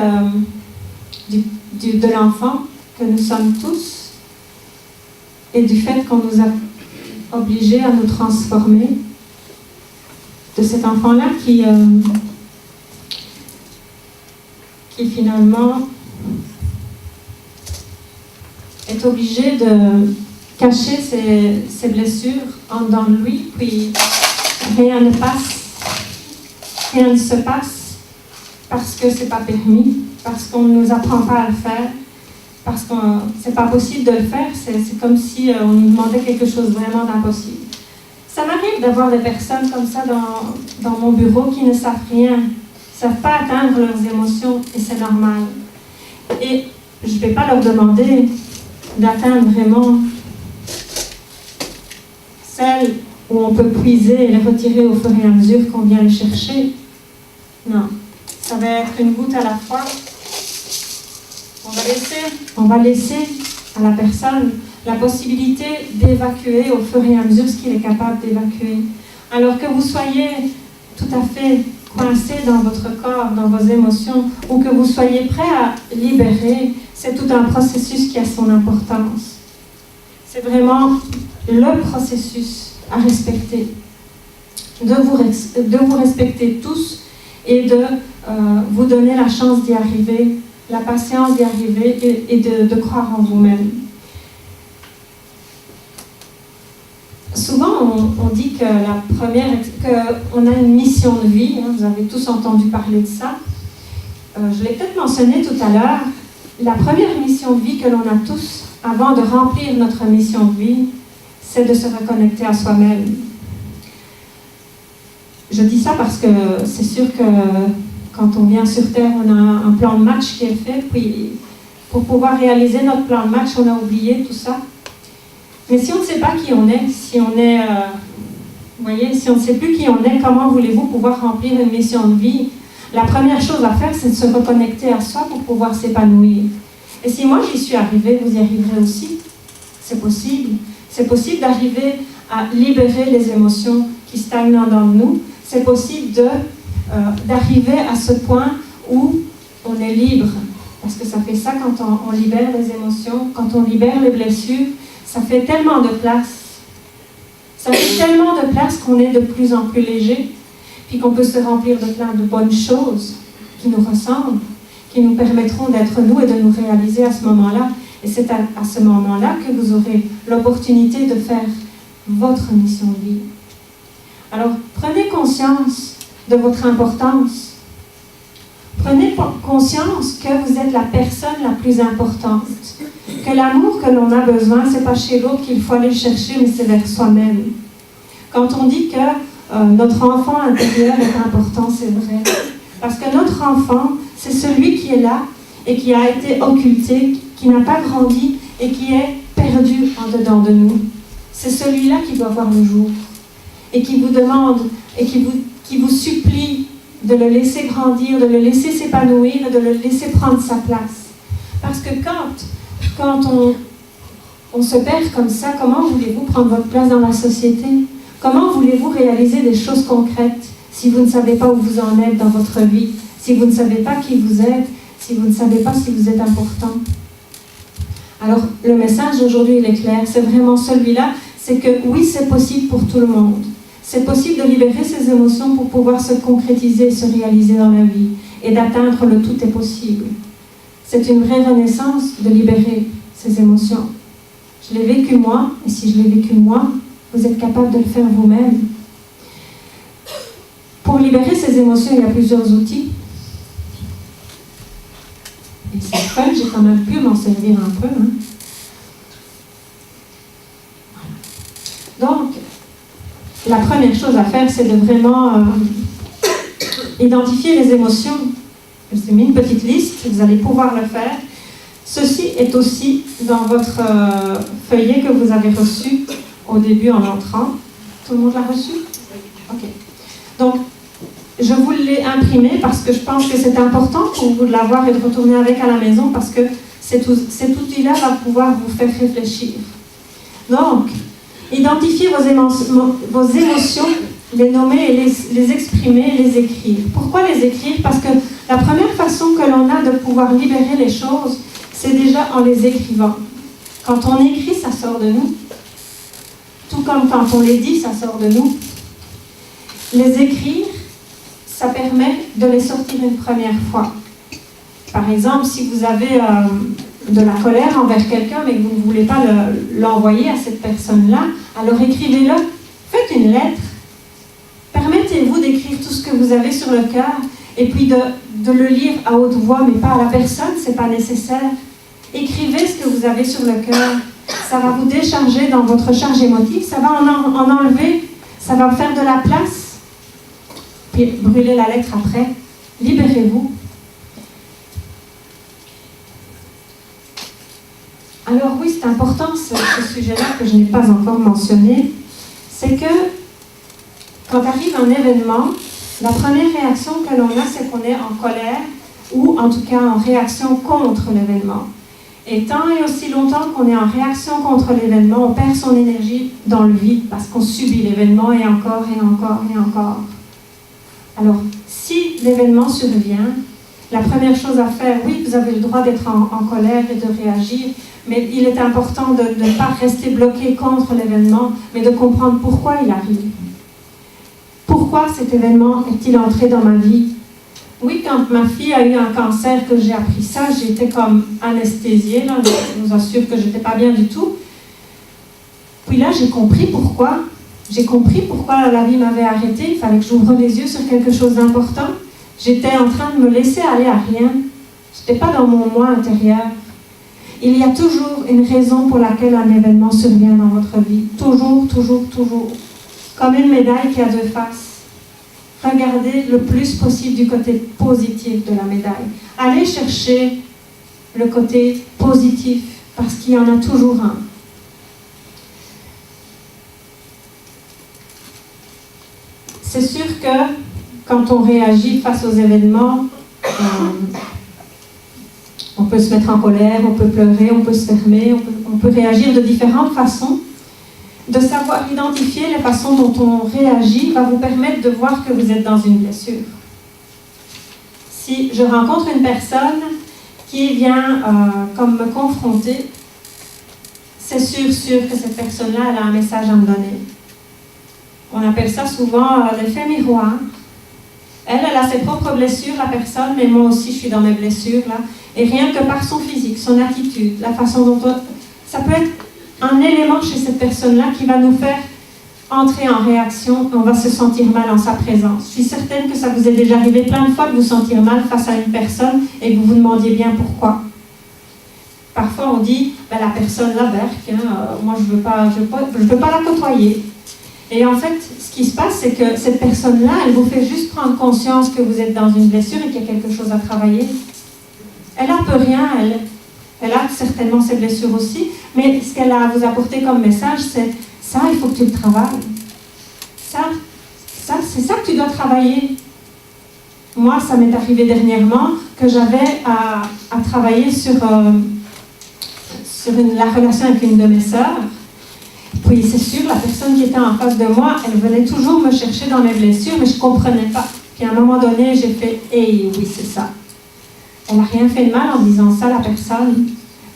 de l'enfant que nous sommes tous et du fait qu'on nous a obligés à nous transformer, de cet enfant-là qui finalement est obligé de cacher ses blessures en dedans de lui, puis rien ne se passe parce que c'est pas permis, parce qu'on ne nous apprend pas à le faire, parce que c'est pas possible de le faire, c'est comme si on nous demandait quelque chose vraiment d'impossible. Ça m'arrive d'avoir des personnes comme ça dans mon bureau qui ne savent rien, ne savent pas atteindre leurs émotions, et c'est normal. Et je ne vais pas leur demander d'atteindre vraiment celles où on peut puiser et les retirer au fur et à mesure qu'on vient les chercher. Non, ça va être une goutte à la fois. On va laisser à la personne la possibilité d'évacuer au fur et à mesure ce qu'il est capable d'évacuer. Alors que vous soyez tout à fait coincé dans votre corps, dans vos émotions, ou que vous soyez prêt à libérer, c'est tout un processus qui a son importance. C'est vraiment le processus à respecter. De vous respecter tous et de vous donner la chance d'y arriver, la patience d'y arriver et de croire en vous-même. Souvent, on dit que qu'on a une mission de vie, hein, vous avez tous entendu parler de ça. Je l'ai peut-être mentionné tout à l'heure, la première mission de vie que l'on a tous, avant de remplir notre mission de vie, c'est de se reconnecter à soi-même. Je dis ça parce que c'est sûr que quand on vient sur Terre, on a un plan de match qui est fait, puis pour pouvoir réaliser notre plan de match, on a oublié tout ça. Mais si on ne sait pas qui on est, si on est, vous voyez, si on ne sait plus qui on est, comment voulez-vous pouvoir remplir une mission de vie? La première chose à faire, c'est de se reconnecter à soi pour pouvoir s'épanouir. Et si moi j'y suis arrivée, vous y arriverez aussi. C'est possible. C'est possible d'arriver à libérer les émotions qui stagnent dans nous. C'est possible d'arriver à ce point où on est libre. Parce que ça fait ça quand on libère les émotions, quand on libère les blessures, ça fait tellement de place. Ça fait tellement de place qu'on est de plus en plus léger, puis qu'on peut se remplir de plein de bonnes choses qui nous ressemblent, qui nous permettront d'être nous et de nous réaliser à ce moment-là. Et c'est à ce moment-là que vous aurez l'opportunité de faire votre mission de vie. Alors, prenez conscience de votre importance. Prenez conscience que vous êtes la personne la plus importante. Que l'amour que l'on a besoin, ce n'est pas chez l'autre qu'il faut aller le chercher, mais c'est vers soi-même. Quand on dit que notre enfant intérieur est important, c'est vrai. Parce que notre enfant, c'est celui qui est là et qui a été occulté, qui n'a pas grandi et qui est perdu en dedans de nous. C'est celui-là qui doit voir le jour et qui vous demande et qui vous supplie de le laisser grandir, de le laisser s'épanouir et de le laisser prendre sa place. Parce que quand on se perd comme ça, comment voulez-vous prendre votre place dans la société? Comment voulez-vous réaliser des choses concrètes si vous ne savez pas où vous en êtes dans votre vie, si vous ne savez pas qui vous êtes, si vous ne savez pas si vous êtes important? Alors, le message d'aujourd'hui, il est clair, c'est vraiment celui-là, c'est que oui, c'est possible pour tout le monde. C'est possible de libérer ses émotions pour pouvoir se concrétiser, se réaliser dans la vie et d'atteindre le tout est possible. C'est une vraie renaissance de libérer ses émotions. Je l'ai vécu moi, et si je l'ai vécu moi, vous êtes capable de le faire vous-même. Pour libérer ses émotions, il y a plusieurs outils. Et c'est fun, j'ai quand même pu m'en servir un peu. Hein. Voilà. Donc, la première chose à faire, c'est de vraiment identifier les émotions. Je vous ai mis une petite liste, vous allez pouvoir le faire. Ceci est aussi dans votre feuillet que vous avez reçu au début en entrant. Tout le monde l'a reçu? Ok. Donc, je vous l'ai imprimé parce que je pense que c'est important pour vous de l'avoir et de retourner avec à la maison parce que cet outil-là va pouvoir vous faire réfléchir. Donc, identifiez vos émotions, les nommer et les exprimer, les écrire. Pourquoi les écrire? Parce que la première façon que l'on a de pouvoir libérer les choses, c'est déjà en les écrivant. Quand on écrit, ça sort de nous. Tout comme quand on les dit, ça sort de nous. Les écrire, ça permet de les sortir une première fois. Par exemple, si vous avez de la colère envers quelqu'un, mais que vous ne voulez pas l'envoyer à cette personne-là, alors écrivez-le. Faites une lettre. Permettez-vous d'écrire tout ce que vous avez sur le cœur et puis de le lire à haute voix, mais pas à la personne, ce n'est pas nécessaire. Écrivez ce que vous avez sur le cœur. Ça va vous décharger dans votre charge émotive, ça va en enlever, ça va faire de la place. Puis brûlez la lettre après. Libérez-vous. Alors oui, c'est important ce sujet-là que je n'ai pas encore mentionné. C'est que quand arrive un événement, la première réaction que l'on a, c'est qu'on est en colère ou en tout cas en réaction contre l'événement. Et tant et aussi longtemps qu'on est en réaction contre l'événement, on perd son énergie dans le vide parce qu'on subit l'événement et encore et encore et encore. Alors, si l'événement survient, la première chose à faire, oui, vous avez le droit d'être en colère et de réagir, mais il est important de ne pas rester bloqué contre l'événement, mais de comprendre pourquoi il arrive. Pourquoi cet événement est-il entré dans ma vie? Oui, quand ma fille a eu un cancer, que j'ai appris ça, j'étais comme anesthésiée, là, je vous assure que je n'étais pas bien du tout. Puis là, j'ai compris pourquoi. J'ai compris pourquoi la vie m'avait arrêtée. Il fallait que j'ouvre les yeux sur quelque chose d'important. J'étais en train de me laisser aller à rien. Je n'étais pas dans mon moi intérieur. Il y a toujours une raison pour laquelle un événement survient dans votre vie. Toujours, toujours, toujours. Comme une médaille qui a deux faces. regardez le plus possible du côté positif de la médaille. Allez chercher le côté positif, parce qu'il y en a toujours un. C'est sûr que quand on réagit face aux événements, on peut se mettre en colère, on peut pleurer, on peut se fermer, on peut réagir de différentes façons. De savoir identifier les façons dont on réagit va vous permettre de voir que vous êtes dans une blessure. Si je rencontre une personne qui vient comme me confronter, c'est sûr que cette personne-là, elle a un message à me donner. On appelle ça souvent l'effet miroir. Elle a ses propres blessures, la personne, mais moi aussi je suis dans mes blessures là. Et rien que par son physique, son attitude, la façon dont ça peut être un élément chez cette personne-là qui va nous faire entrer en réaction, on va se sentir mal en sa présence. Je suis certaine que ça vous est déjà arrivé plein de fois de vous sentir mal face à une personne et que vous vous demandiez bien pourquoi. Parfois on dit, la personne là, moi je veux pas la côtoyer. Et en fait, ce qui se passe, c'est que cette personne-là, elle vous fait juste prendre conscience que vous êtes dans une blessure et qu'il y a quelque chose à travailler. Elle n'a peu rien, elle a certainement ses blessures aussi, mais ce qu'elle a à vous apporter comme message, c'est ça, il faut que tu le travailles. Ça, c'est ça que tu dois travailler. Moi, ça m'est arrivé dernièrement que j'avais à travailler sur la relation avec une de mes sœurs. Puis c'est sûr, la personne qui était en face de moi, elle venait toujours me chercher dans mes blessures, mais je ne comprenais pas. Puis à un moment donné, j'ai fait « Hey, oui, c'est ça ». Elle n'a rien fait de mal en disant ça, la personne.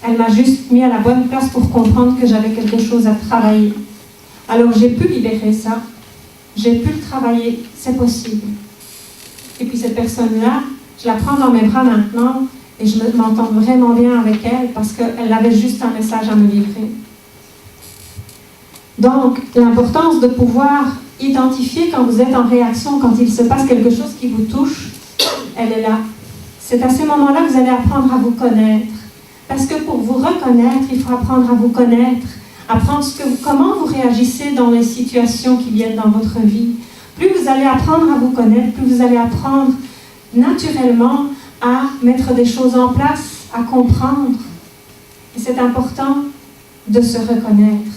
Elle m'a juste mis à la bonne place pour comprendre que j'avais quelque chose à travailler. Alors j'ai pu libérer ça. J'ai pu le travailler. C'est possible. Et puis cette personne-là, je la prends dans mes bras maintenant et je m'entends vraiment bien avec elle parce qu'elle avait juste un message à me livrer. Donc, l'importance de pouvoir identifier quand vous êtes en réaction, quand il se passe quelque chose qui vous touche, elle est là. C'est à ces moments-là que vous allez apprendre à vous connaître. Parce que pour vous reconnaître, il faut apprendre à vous connaître, apprendre comment vous réagissez dans les situations qui viennent dans votre vie. Plus vous allez apprendre à vous connaître, plus vous allez apprendre naturellement à mettre des choses en place, à comprendre. Et c'est important de se reconnaître.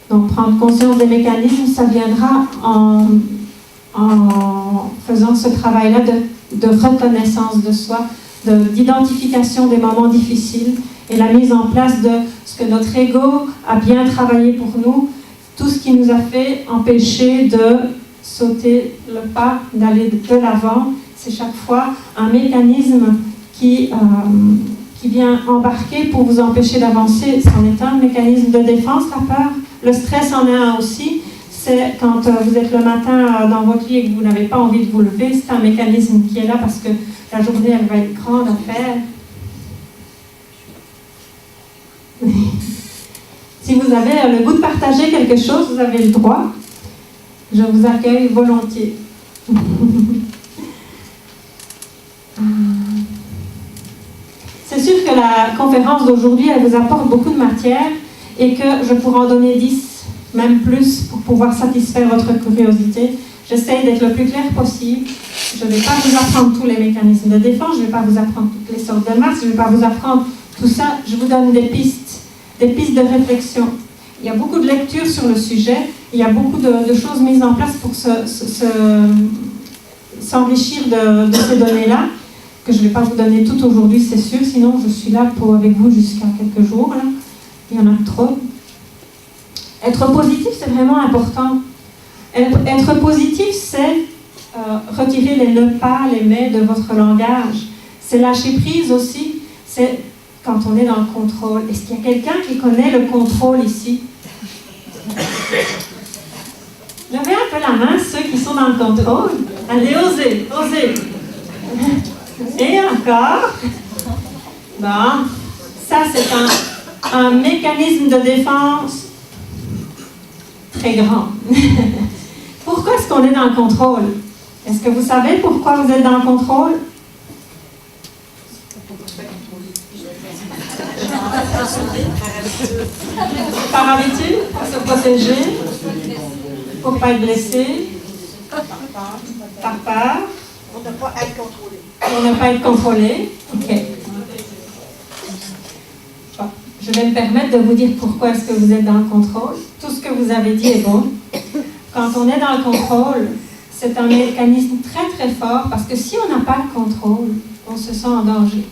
Donc, prendre conscience des mécanismes, ça viendra en faisant ce travail-là de reconnaissance de soi, d'identification des moments difficiles et la mise en place de ce que notre ego a bien travaillé pour nous, tout ce qui nous a fait empêcher de sauter le pas, d'aller de l'avant. C'est chaque fois un mécanisme qui vient embarquer pour vous empêcher d'avancer. C'en est un mécanisme de défense, la peur. Le stress en est un aussi. C'est quand vous êtes le matin dans votre lit et que vous n'avez pas envie de vous lever, c'est un mécanisme qui est là parce que la journée, elle va être grande à faire. Si vous avez le goût de partager quelque chose, vous avez le droit. Je vous accueille volontiers. C'est sûr que la conférence d'aujourd'hui, elle vous apporte beaucoup de matière et que je pourrais en donner 10, même plus, pour pouvoir satisfaire votre curiosité. J'essaie d'être le plus clair possible. Je ne vais pas vous apprendre tous les mécanismes de défense, je ne vais pas vous apprendre toutes les sortes de masques, je ne vais pas vous apprendre tout ça. Je vous donne des pistes de réflexion. Il y a beaucoup de lectures sur le sujet, il y a beaucoup de choses mises en place pour s'enrichir de ces données-là, que je ne vais pas vous donner toutes aujourd'hui, c'est sûr, sinon je suis là avec vous jusqu'à quelques jours. Là. Il y en a trop. Être positif, c'est vraiment important. Être positif, c'est retirer les ne pas, les mais de votre langage. C'est lâcher prise aussi. C'est quand on est dans le contrôle. Est-ce qu'il y a quelqu'un qui connaît le contrôle ici? Levez un peu la main, ceux qui sont dans le contrôle. Allez, osez. Et encore. Bon, ça c'est un mécanisme de défense très grand. Pourquoi est-ce qu'on est dans le contrôle? Est-ce que vous savez pourquoi vous êtes dans le contrôle? Par habitude, pour se protéger, pour ne pas être blessé, par peur, Pour ne pas être contrôlé. pour ne pas être contrôlé. Ok. Bon, je vais me permettre de vous dire pourquoi est-ce que vous êtes dans le contrôle. Tout ce que vous avez dit est bon. Quand on est dans le contrôle, c'est un mécanisme très très fort parce que si on n'a pas le contrôle, on se sent en danger.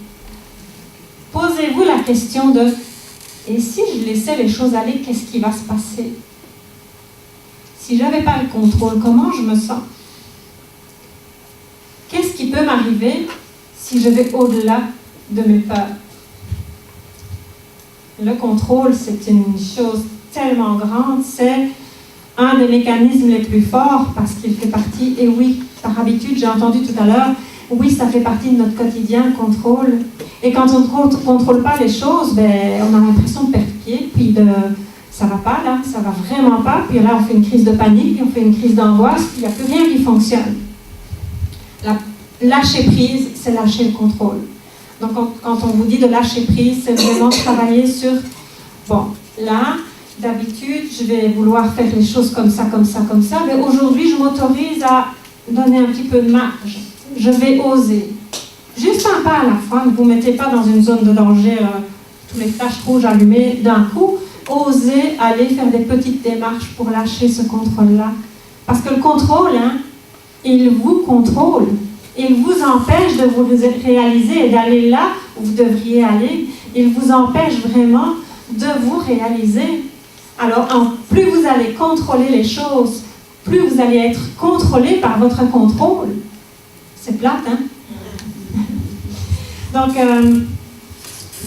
Posez-vous la question de et si je laissais les choses aller, qu'est-ce qui va se passer? Si je n'avais pas le contrôle, comment je me sens? Qu'est-ce qui peut m'arriver si je vais au-delà de mes peurs? Le contrôle, c'est une chose tellement grande, c'est un des mécanismes les plus forts parce qu'il fait partie, et oui, par habitude, j'ai entendu tout à l'heure, oui, ça fait partie de notre quotidien, le contrôle. Et quand on ne contrôle pas les choses, ben, on a l'impression de perdre pied, puis ça va pas là, ça va vraiment pas, puis là on fait une crise de panique, puis on fait une crise d'angoisse, puis il n'y a plus rien qui fonctionne. Lâcher prise, c'est lâcher le contrôle. Donc quand on vous dit de lâcher prise, c'est vraiment travailler sur, bon, là, d'habitude, je vais vouloir faire les choses comme ça, mais aujourd'hui, je m'autorise à donner un petit peu de marge. Je vais oser. Juste un pas à la fois, ne vous mettez pas dans une zone de danger, tous les flashs rouges allumés d'un coup. Osez aller faire des petites démarches pour lâcher ce contrôle-là. Parce que le contrôle, il vous contrôle. Il vous empêche de vous réaliser et d'aller là où vous devriez aller. Il vous empêche vraiment de vous réaliser. Alors, plus vous allez contrôler les choses, plus vous allez être contrôlé par votre contrôle. C'est plate, hein? Donc,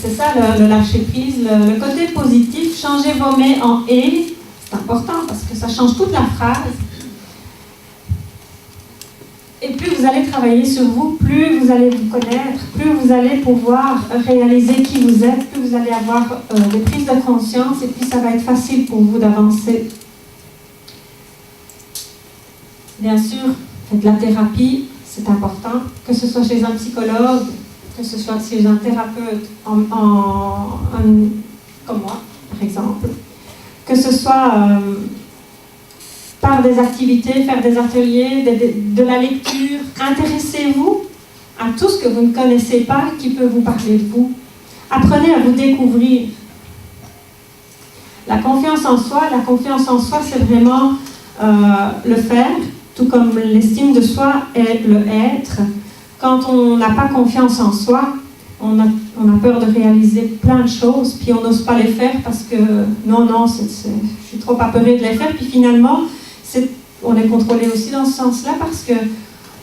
c'est ça le lâcher-prise. Le côté positif, changez vos mais en et. C'est important parce que ça change toute la phrase. Et plus vous allez travailler sur vous, plus vous allez vous connaître, plus vous allez pouvoir réaliser qui vous êtes, plus vous allez avoir des prises de conscience et puis ça va être facile pour vous d'avancer. Bien sûr, faites la thérapie, c'est important, que ce soit chez un psychologue, que ce soit chez un thérapeute comme moi, par exemple, que ce soit par des activités, faire des ateliers, de la lecture. Intéressez-vous à tout ce que vous ne connaissez pas qui peut vous parler de vous. Apprenez à vous découvrir. La confiance en soi, c'est vraiment le faire, tout comme l'estime de soi est le être. Quand on n'a pas confiance en soi, on a peur de réaliser plein de choses, puis on n'ose pas les faire parce que non, je suis trop apeurée de les faire, puis finalement, on est contrôlé aussi dans ce sens-là parce que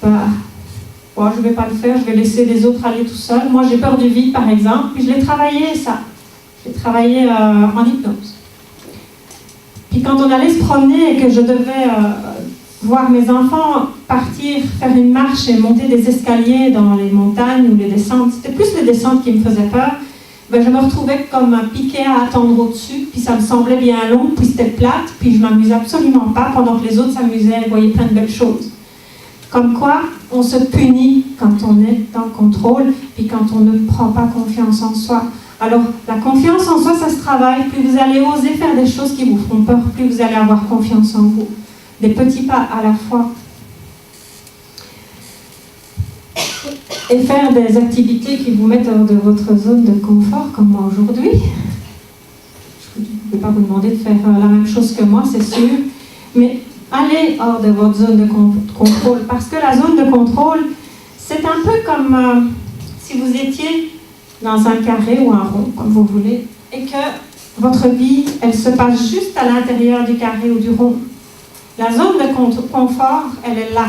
je ne vais pas le faire, je vais laisser les autres aller tout seuls. Moi, j'ai peur du vide, par exemple, puis je l'ai travaillé, ça. J'ai travaillé en hypnose. Puis quand on allait se promener et que je devais voir mes enfants partir, faire une marche et monter des escaliers dans les montagnes ou les descentes, c'était plus les descentes qui me faisaient peur, ben, je me retrouvais comme un piquet à attendre au-dessus, puis ça me semblait bien long, puis c'était plate, puis je m'amusais absolument pas, pendant que les autres s'amusaient et voyaient plein de belles choses. Comme quoi, on se punit quand on est dans le contrôle, puis quand on ne prend pas confiance en soi. Alors, la confiance en soi, ça se travaille. Plus vous allez oser faire des choses qui vous font peur, plus vous allez avoir confiance en vous. Des petits pas à la fois. Et faire des activités qui vous mettent hors de votre zone de confort, comme moi aujourd'hui. Je ne vais pas vous demander de faire la même chose que moi, c'est sûr. Mais allez hors de votre zone de contrôle. Parce que la zone de contrôle, c'est un peu comme si vous étiez dans un carré ou un rond, comme vous voulez, et que votre vie, elle se passe juste à l'intérieur du carré ou du rond. La zone de confort, elle est là.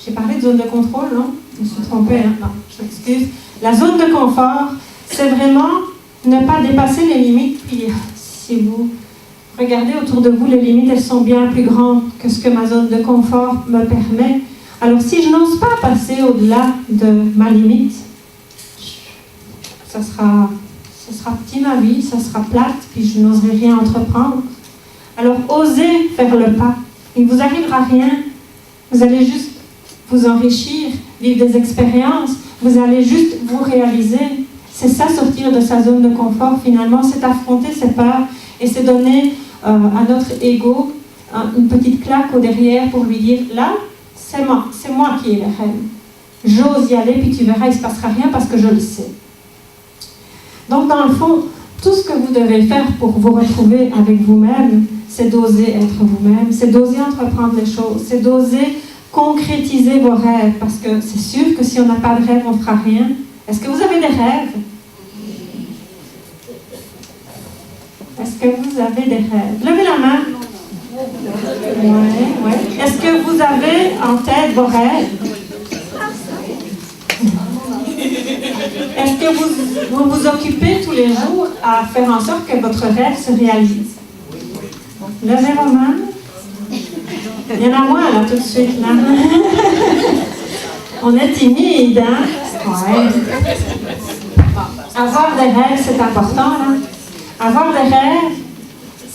J'ai parlé de zone de contrôle, non? Je me suis trompée, hein? Non, je m'excuse. La zone de confort, c'est vraiment ne pas dépasser les limites. Puis, si vous regardez autour de vous, les limites, elles sont bien plus grandes que ce que ma zone de confort me permet. Alors, si je n'ose pas passer au-delà de ma limite, ça sera petit ma vie, ça sera plate, puis je n'oserai rien entreprendre. Alors, osez faire le pas. Il ne vous arrivera rien. Vous allez juste vous enrichir, vivre des expériences. Vous allez juste vous réaliser. C'est ça, sortir de sa zone de confort, finalement, c'est affronter ses peurs et c'est donner à notre ego une petite claque au derrière pour lui dire, là, c'est moi qui ai les rênes. J'ose y aller, puis tu verras, il ne se passera rien parce que je le sais. Donc, dans le fond, tout ce que vous devez faire pour vous retrouver avec vous-même, c'est d'oser être vous-même, c'est d'oser entreprendre les choses, c'est d'oser concrétiser vos rêves, parce que c'est sûr que si on n'a pas de rêve, on ne fera rien. Est-ce que vous avez des rêves? Est-ce que vous avez des rêves? Levez la main. Ouais. Est-ce que vous avez en tête vos rêves? Est-ce que vous vous occupez tous les jours à faire en sorte que votre rêve se réalise? Levez vos mains. Il y en a moins là tout de suite. Là. On est timide, hein? Ouais. Avoir des rêves, c'est important. Là. Avoir des rêves,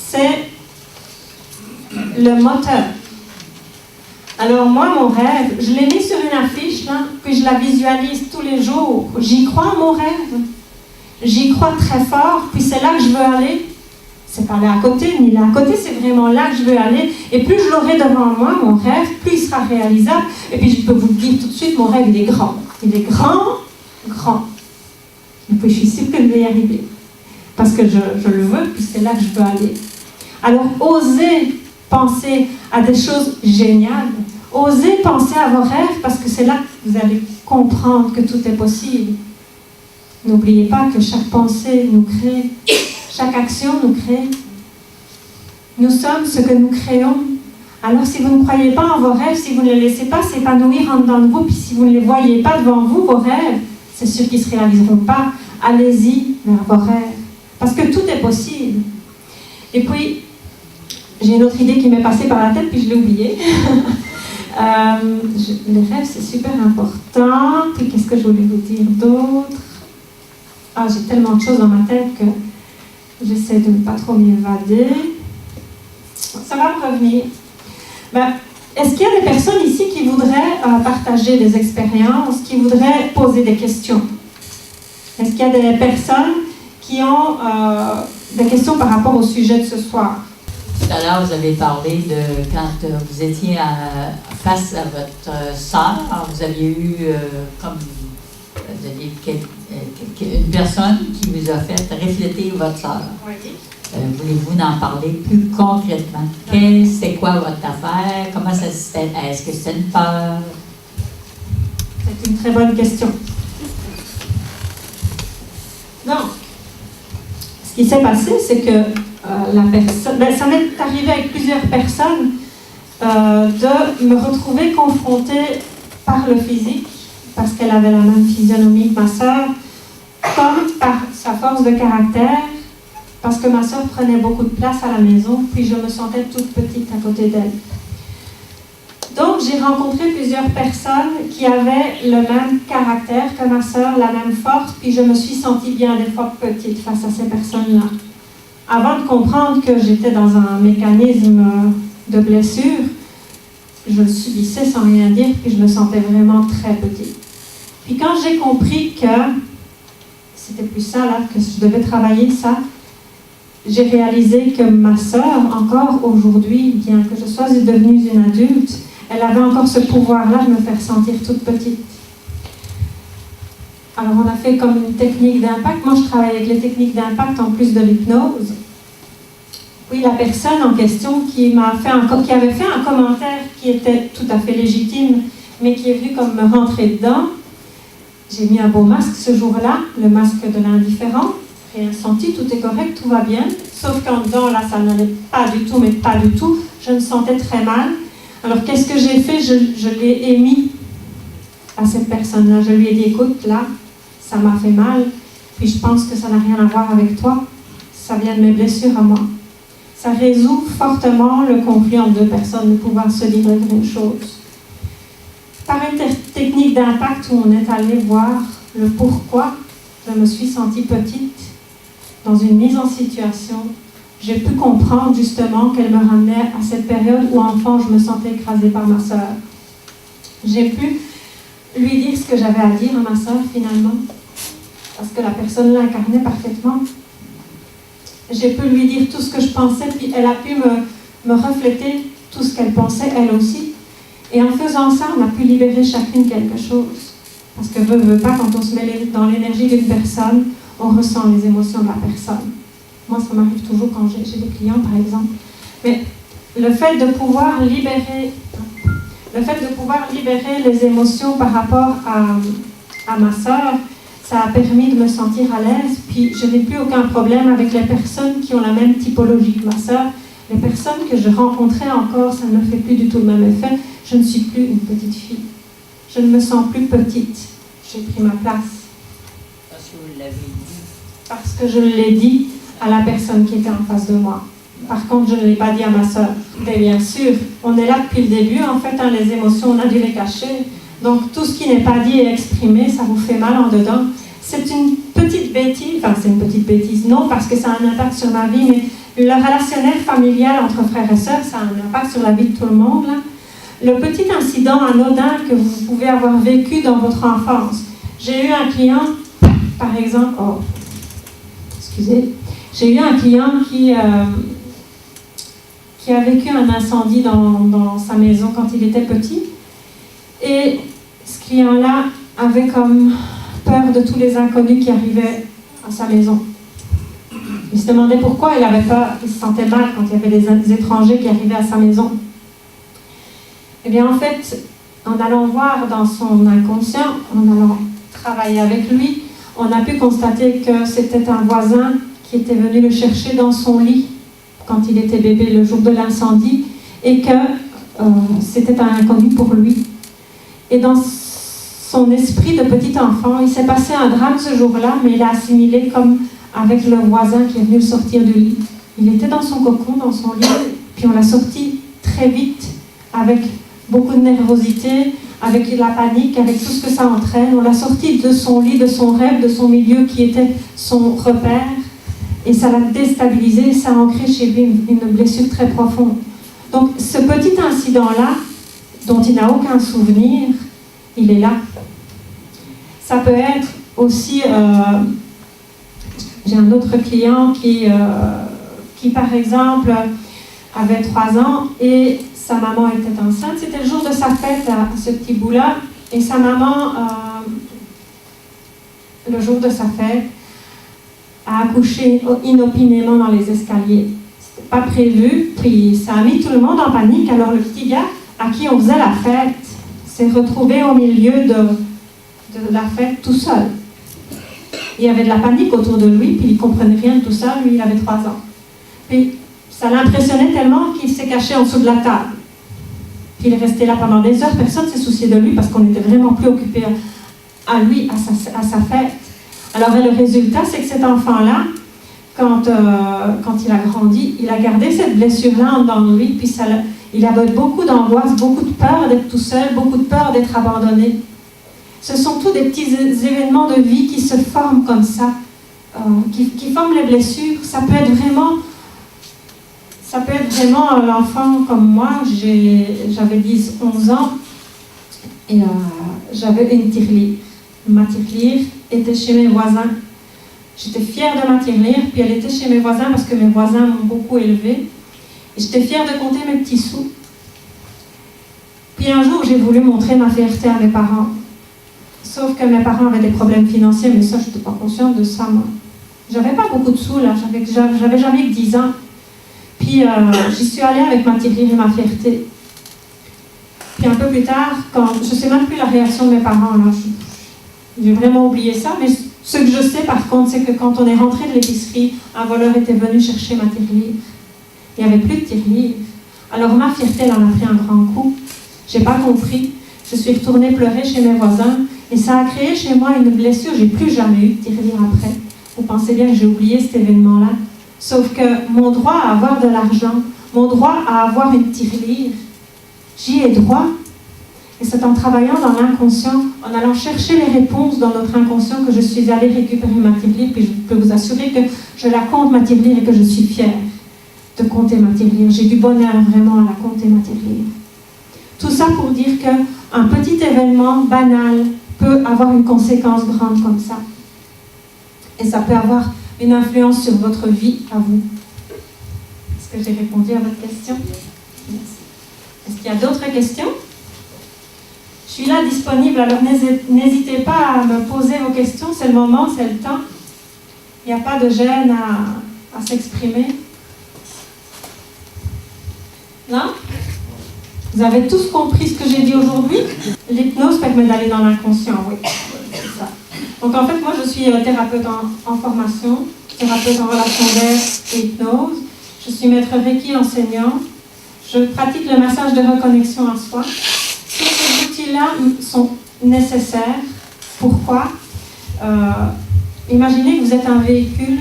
c'est le moteur. Alors moi, mon rêve, je l'ai mis sur une affiche, là, puis je la visualise tous les jours. J'y crois, mon rêve. J'y crois très fort, puis c'est là que je veux aller. C'est pas là à côté, ni là à côté, c'est vraiment là que je veux aller. Et plus je l'aurai devant moi, mon rêve, plus il sera réalisable. Et puis je peux vous le dire tout de suite, mon rêve, il est grand. Il est grand, grand. Et puis je suis sûre que je vais y arriver. Parce que je le veux, puis c'est là que je veux aller. Alors, osez penser à des choses géniales. Osez penser à vos rêves, parce que c'est là que vous allez comprendre que tout est possible. N'oubliez pas que chaque pensée nous crée. Chaque action nous crée. Nous sommes ce que nous créons. Alors si vous ne croyez pas en vos rêves, si vous ne les laissez pas s'épanouir en dedans de vous, puis si vous ne les voyez pas devant vous, vos rêves, c'est sûr qu'ils ne se réaliseront pas. Allez-y vers vos rêves. Parce que tout est possible. Et puis, j'ai une autre idée qui m'est passée par la tête, puis je l'ai oubliée. Les rêves, c'est super important. Puis qu'est-ce que je voulais vous dire d'autre? Ah, j'ai tellement de choses dans ma tête que j'essaie de ne pas trop m'évader. Ça va me revenir. Est-ce qu'il y a des personnes ici qui voudraient partager des expériences, qui voudraient poser des questions? Est-ce qu'il y a des personnes qui ont des questions par rapport au sujet de ce soir? Tout à l'heure, vous avez parlé de quand vous étiez face à votre sœur, vous aviez eu une personne qui vous a fait refléter votre sœur. Oui. Voulez-vous en parler plus concrètement? C'est quoi votre affaire? Comment ça se fait? Est-ce que c'est une peur? C'est une très bonne question. Donc, ce qui s'est passé, c'est que la personne... ça m'est arrivé avec plusieurs personnes de me retrouver confrontée par le physique, parce qu'elle avait la même physionomie que ma sœur, comme par sa force de caractère, parce que ma sœur prenait beaucoup de place à la maison, puis je me sentais toute petite à côté d'elle. Donc, j'ai rencontré plusieurs personnes qui avaient le même caractère que ma sœur, la même force, puis je me suis sentie bien des fois petite face à ces personnes-là. Avant de comprendre que j'étais dans un mécanisme de blessure, je le subissais sans rien dire, puis je me sentais vraiment très petite. Puis quand j'ai compris que c'était plus ça, là, que je devais travailler ça, j'ai réalisé que ma sœur, encore aujourd'hui, bien que je sois devenue une adulte, elle avait encore ce pouvoir-là de me faire sentir toute petite. Alors on a fait comme une technique d'impact. Moi, je travaille avec les techniques d'impact en plus de l'hypnose. Oui, la personne en question qui avait fait un commentaire qui était tout à fait légitime, mais qui est venu comme me rentrer dedans. J'ai mis un beau masque ce jour-là, le masque de l'indifférent. Rien senti, tout est correct, tout va bien. Sauf qu'en dedans, là, ça n'allait pas du tout, mais pas du tout. Je me sentais très mal. Alors, qu'est-ce que j'ai fait? Je l'ai émis à cette personne-là. Je lui ai dit, écoute, là, ça m'a fait mal, puis je pense que ça n'a rien à voir avec toi. Ça vient de mes blessures à moi. Ça résout fortement le conflit entre deux personnes, de pouvoir se dire les vraies choses. Par une technique d'impact où on est allé voir le pourquoi je me suis sentie petite dans une mise en situation, j'ai pu comprendre justement qu'elle me ramenait à cette période où enfant je me sentais écrasée par ma sœur. J'ai pu lui dire ce que j'avais à dire à ma sœur finalement. parce que la personne l'incarnait parfaitement. J'ai pu lui dire tout ce que je pensais, puis elle a pu me refléter tout ce qu'elle pensait, elle aussi. Et en faisant ça, on a pu libérer chacune quelque chose. Parce que veut pas, quand on se met dans l'énergie d'une personne, on ressent les émotions de la personne. Moi, ça m'arrive toujours quand j'ai des clients, par exemple. Mais le fait de pouvoir libérer les émotions par rapport à ma sœur, ça a permis de me sentir à l'aise. Puis je n'ai plus aucun problème avec les personnes qui ont la même typologie que ma sœur. Les personnes que je rencontrais encore, ça ne me fait plus du tout le même effet. Je ne suis plus une petite fille. Je ne me sens plus petite. J'ai pris ma place. Parce que vous l'avez dit. Parce que je l'ai dit à la personne qui était en face de moi. Par contre, je ne l'ai pas dit à ma sœur. Mais bien sûr, on est là depuis le début. En fait, les émotions, on a dû les cacher. Donc, tout ce qui n'est pas dit et exprimé, ça vous fait mal en dedans. C'est une petite bêtise. Enfin, c'est une petite bêtise. Non, parce que ça a un impact sur ma vie, mais le relationnel familial entre frères et sœurs, ça a un impact sur la vie de tout le monde, là. Le petit incident anodin que vous pouvez avoir vécu dans votre enfance. J'ai eu un client, par exemple, j'ai eu un client qui a vécu un incendie dans sa maison quand il était petit. Et ce client-là avait comme peur de tous les inconnus qui arrivaient à sa maison. Il se demandait pourquoi il avait peur, il se sentait mal quand il y avait des étrangers qui arrivaient à sa maison. Eh bien, en fait, en allant voir dans son inconscient, en allant travailler avec lui, on a pu constater que c'était un voisin qui était venu le chercher dans son lit quand il était bébé le jour de l'incendie et que c'était un inconnu pour lui. Et dans son esprit de petit enfant, il s'est passé un drame ce jour-là, mais il a assimilé comme avec le voisin qui est venu le sortir du lit. Il était dans son cocon, dans son lit, puis on l'a sorti très vite avec beaucoup de nervosité, avec la panique, avec tout ce que ça entraîne. On l'a sorti de son lit, de son rêve, de son milieu qui était son repère. Et ça l'a déstabilisé, ça a ancré chez lui une blessure très profonde. Donc ce petit incident-là, dont il n'a aucun souvenir, il est là. Ça peut être aussi... j'ai un autre client qui, par exemple, avait 3 ans et sa maman était enceinte. C'était le jour de sa fête à ce petit bout-là. Et sa maman, le jour de sa fête, a accouché inopinément dans les escaliers. C'était pas prévu, puis ça a mis tout le monde en panique. Alors le petit gars à qui on faisait la fête s'est retrouvé au milieu de la fête tout seul. Il y avait de la panique autour de lui, puis il ne comprenait rien de tout ça. Lui, il avait 3 ans. Puis ça l'impressionnait tellement qu'il s'est caché en dessous de la table. Puis il est resté là pendant des heures. Personne ne s'est soucié de lui parce qu'on était vraiment plus occupé à lui, à sa fête. Alors le résultat, c'est que cet enfant-là, quand il a grandi, il a gardé cette blessure-là dans lui, puis il avait beaucoup d'angoisse, beaucoup de peur d'être tout seul, beaucoup de peur d'être abandonné. Ce sont tous des petits événements de vie qui se forment comme ça, qui forment les blessures. Ça peut être vraiment l'enfant comme moi. J'avais 10-11 ans et j'avais une tirelire. Ma tirelire était chez mes voisins. J'étais fière de ma tirelire, puis elle était chez mes voisins parce que mes voisins m'ont beaucoup élevée. Et j'étais fière de compter mes petits sous. Puis un jour, j'ai voulu montrer ma fierté à mes parents. Sauf que mes parents avaient des problèmes financiers, mais ça, je n'étais pas consciente de ça, moi. J'avais pas beaucoup de sous, là. J'avais jamais que 10 ans. Puis, j'y suis allée avec ma tirelire et ma fierté. Puis, un peu plus tard, je ne sais même plus la réaction de mes parents, là. J'ai vraiment oublié ça, mais ce que je sais, par contre, c'est que quand on est rentré de l'épicerie, un voleur était venu chercher ma tirelire. Il n'y avait plus de tirelire. Alors, ma fierté, elle en a pris un grand coup. Je n'ai pas compris. Je suis retournée pleurer chez mes voisins. Et ça a créé chez moi une blessure. Je n'ai plus jamais eu de tirelire après. Vous pensez bien que j'ai oublié cet événement-là. Sauf que mon droit à avoir de l'argent, mon droit à avoir une tirelire, j'y ai droit. Et c'est en travaillant dans l'inconscient, en allant chercher les réponses dans notre inconscient que je suis allée récupérer ma tirelire. Puis je peux vous assurer que je la compte, ma tirelire, et que je suis fière de compter ma tirelire. J'ai du bonheur vraiment à la compter, ma tirelire. Tout ça pour dire qu'un petit événement banal peut avoir une conséquence grande comme ça. Et ça peut avoir une influence sur votre vie à vous. Est-ce que j'ai répondu à votre question? Merci. Est-ce qu'il y a d'autres questions? Je suis là disponible, alors n'hésitez pas à me poser vos questions, c'est le moment, c'est le temps. Il n'y a pas de gêne à s'exprimer. Non? Vous avez tous compris ce que j'ai dit aujourd'hui? L'hypnose permet d'aller dans l'inconscient, oui. C'est ça. Donc en fait, moi je suis thérapeute en formation, thérapeute en relation d'aide et hypnose. Je suis maître Reiki enseignant. Je pratique le massage de reconnexion à soi. Tous ces outils-là sont nécessaires. Pourquoi? Imaginez que vous êtes un véhicule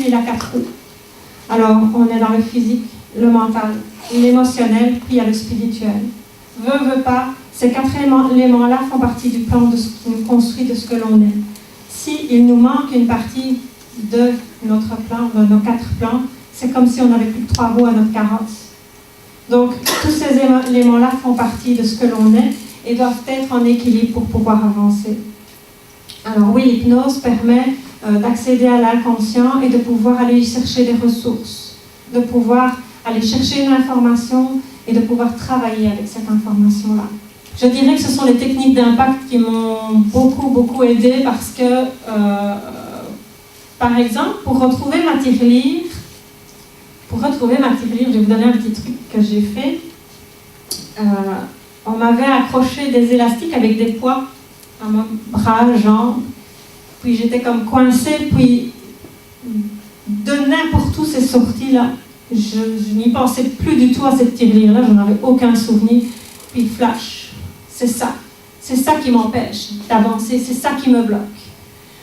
il a 4 roues. Alors, on est dans le physique, le mental, l'émotionnel, puis il y a le spirituel. Veut pas, ces 4 éléments-là font partie du plan de ce qui nous construit, de ce que l'on est. S'il nous manque une partie de notre plan, de nos 4 plans, c'est comme si on n'avait plus que 3 roues à notre carrosse. Donc, tous ces éléments-là font partie de ce que l'on est et doivent être en équilibre pour pouvoir avancer. Alors oui, l'hypnose permet d'accéder à l'inconscient et de pouvoir aller y chercher des ressources, de pouvoir aller chercher une information et de pouvoir travailler avec cette information-là. Je dirais que ce sont les techniques d'impact qui m'ont beaucoup aidé parce que, par exemple, pour retrouver ma tirelire, je vais vous donner un petit truc que j'ai fait. On m'avait accroché des élastiques avec des poids à mon bras, jambes. Puis j'étais comme coincée, puis de n'importe où c'est sorti là. Je n'y pensais plus du tout à cette tirelire-là, je n'en avais aucun souvenir. Puis flash, c'est ça. C'est ça qui m'empêche d'avancer, c'est ça qui me bloque.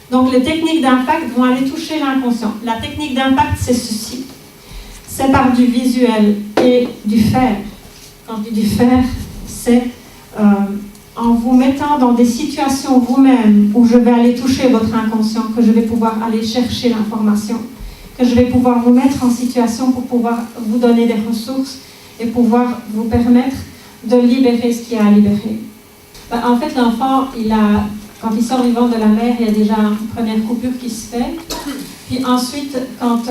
Donc les techniques d'impact vont aller toucher l'inconscient. La technique d'impact, c'est ceci. C'est par du visuel et du faire. Quand je dis du faire, c'est en vous mettant dans des situations vous-même où je vais aller toucher votre inconscient, que je vais pouvoir aller chercher l'information, que je vais pouvoir vous mettre en situation pour pouvoir vous donner des ressources et pouvoir vous permettre de libérer ce qu'il y a à libérer. En fait, l'enfant, quand il sort vivant de la mère, il y a déjà une première coupure qui se fait. Puis ensuite, quand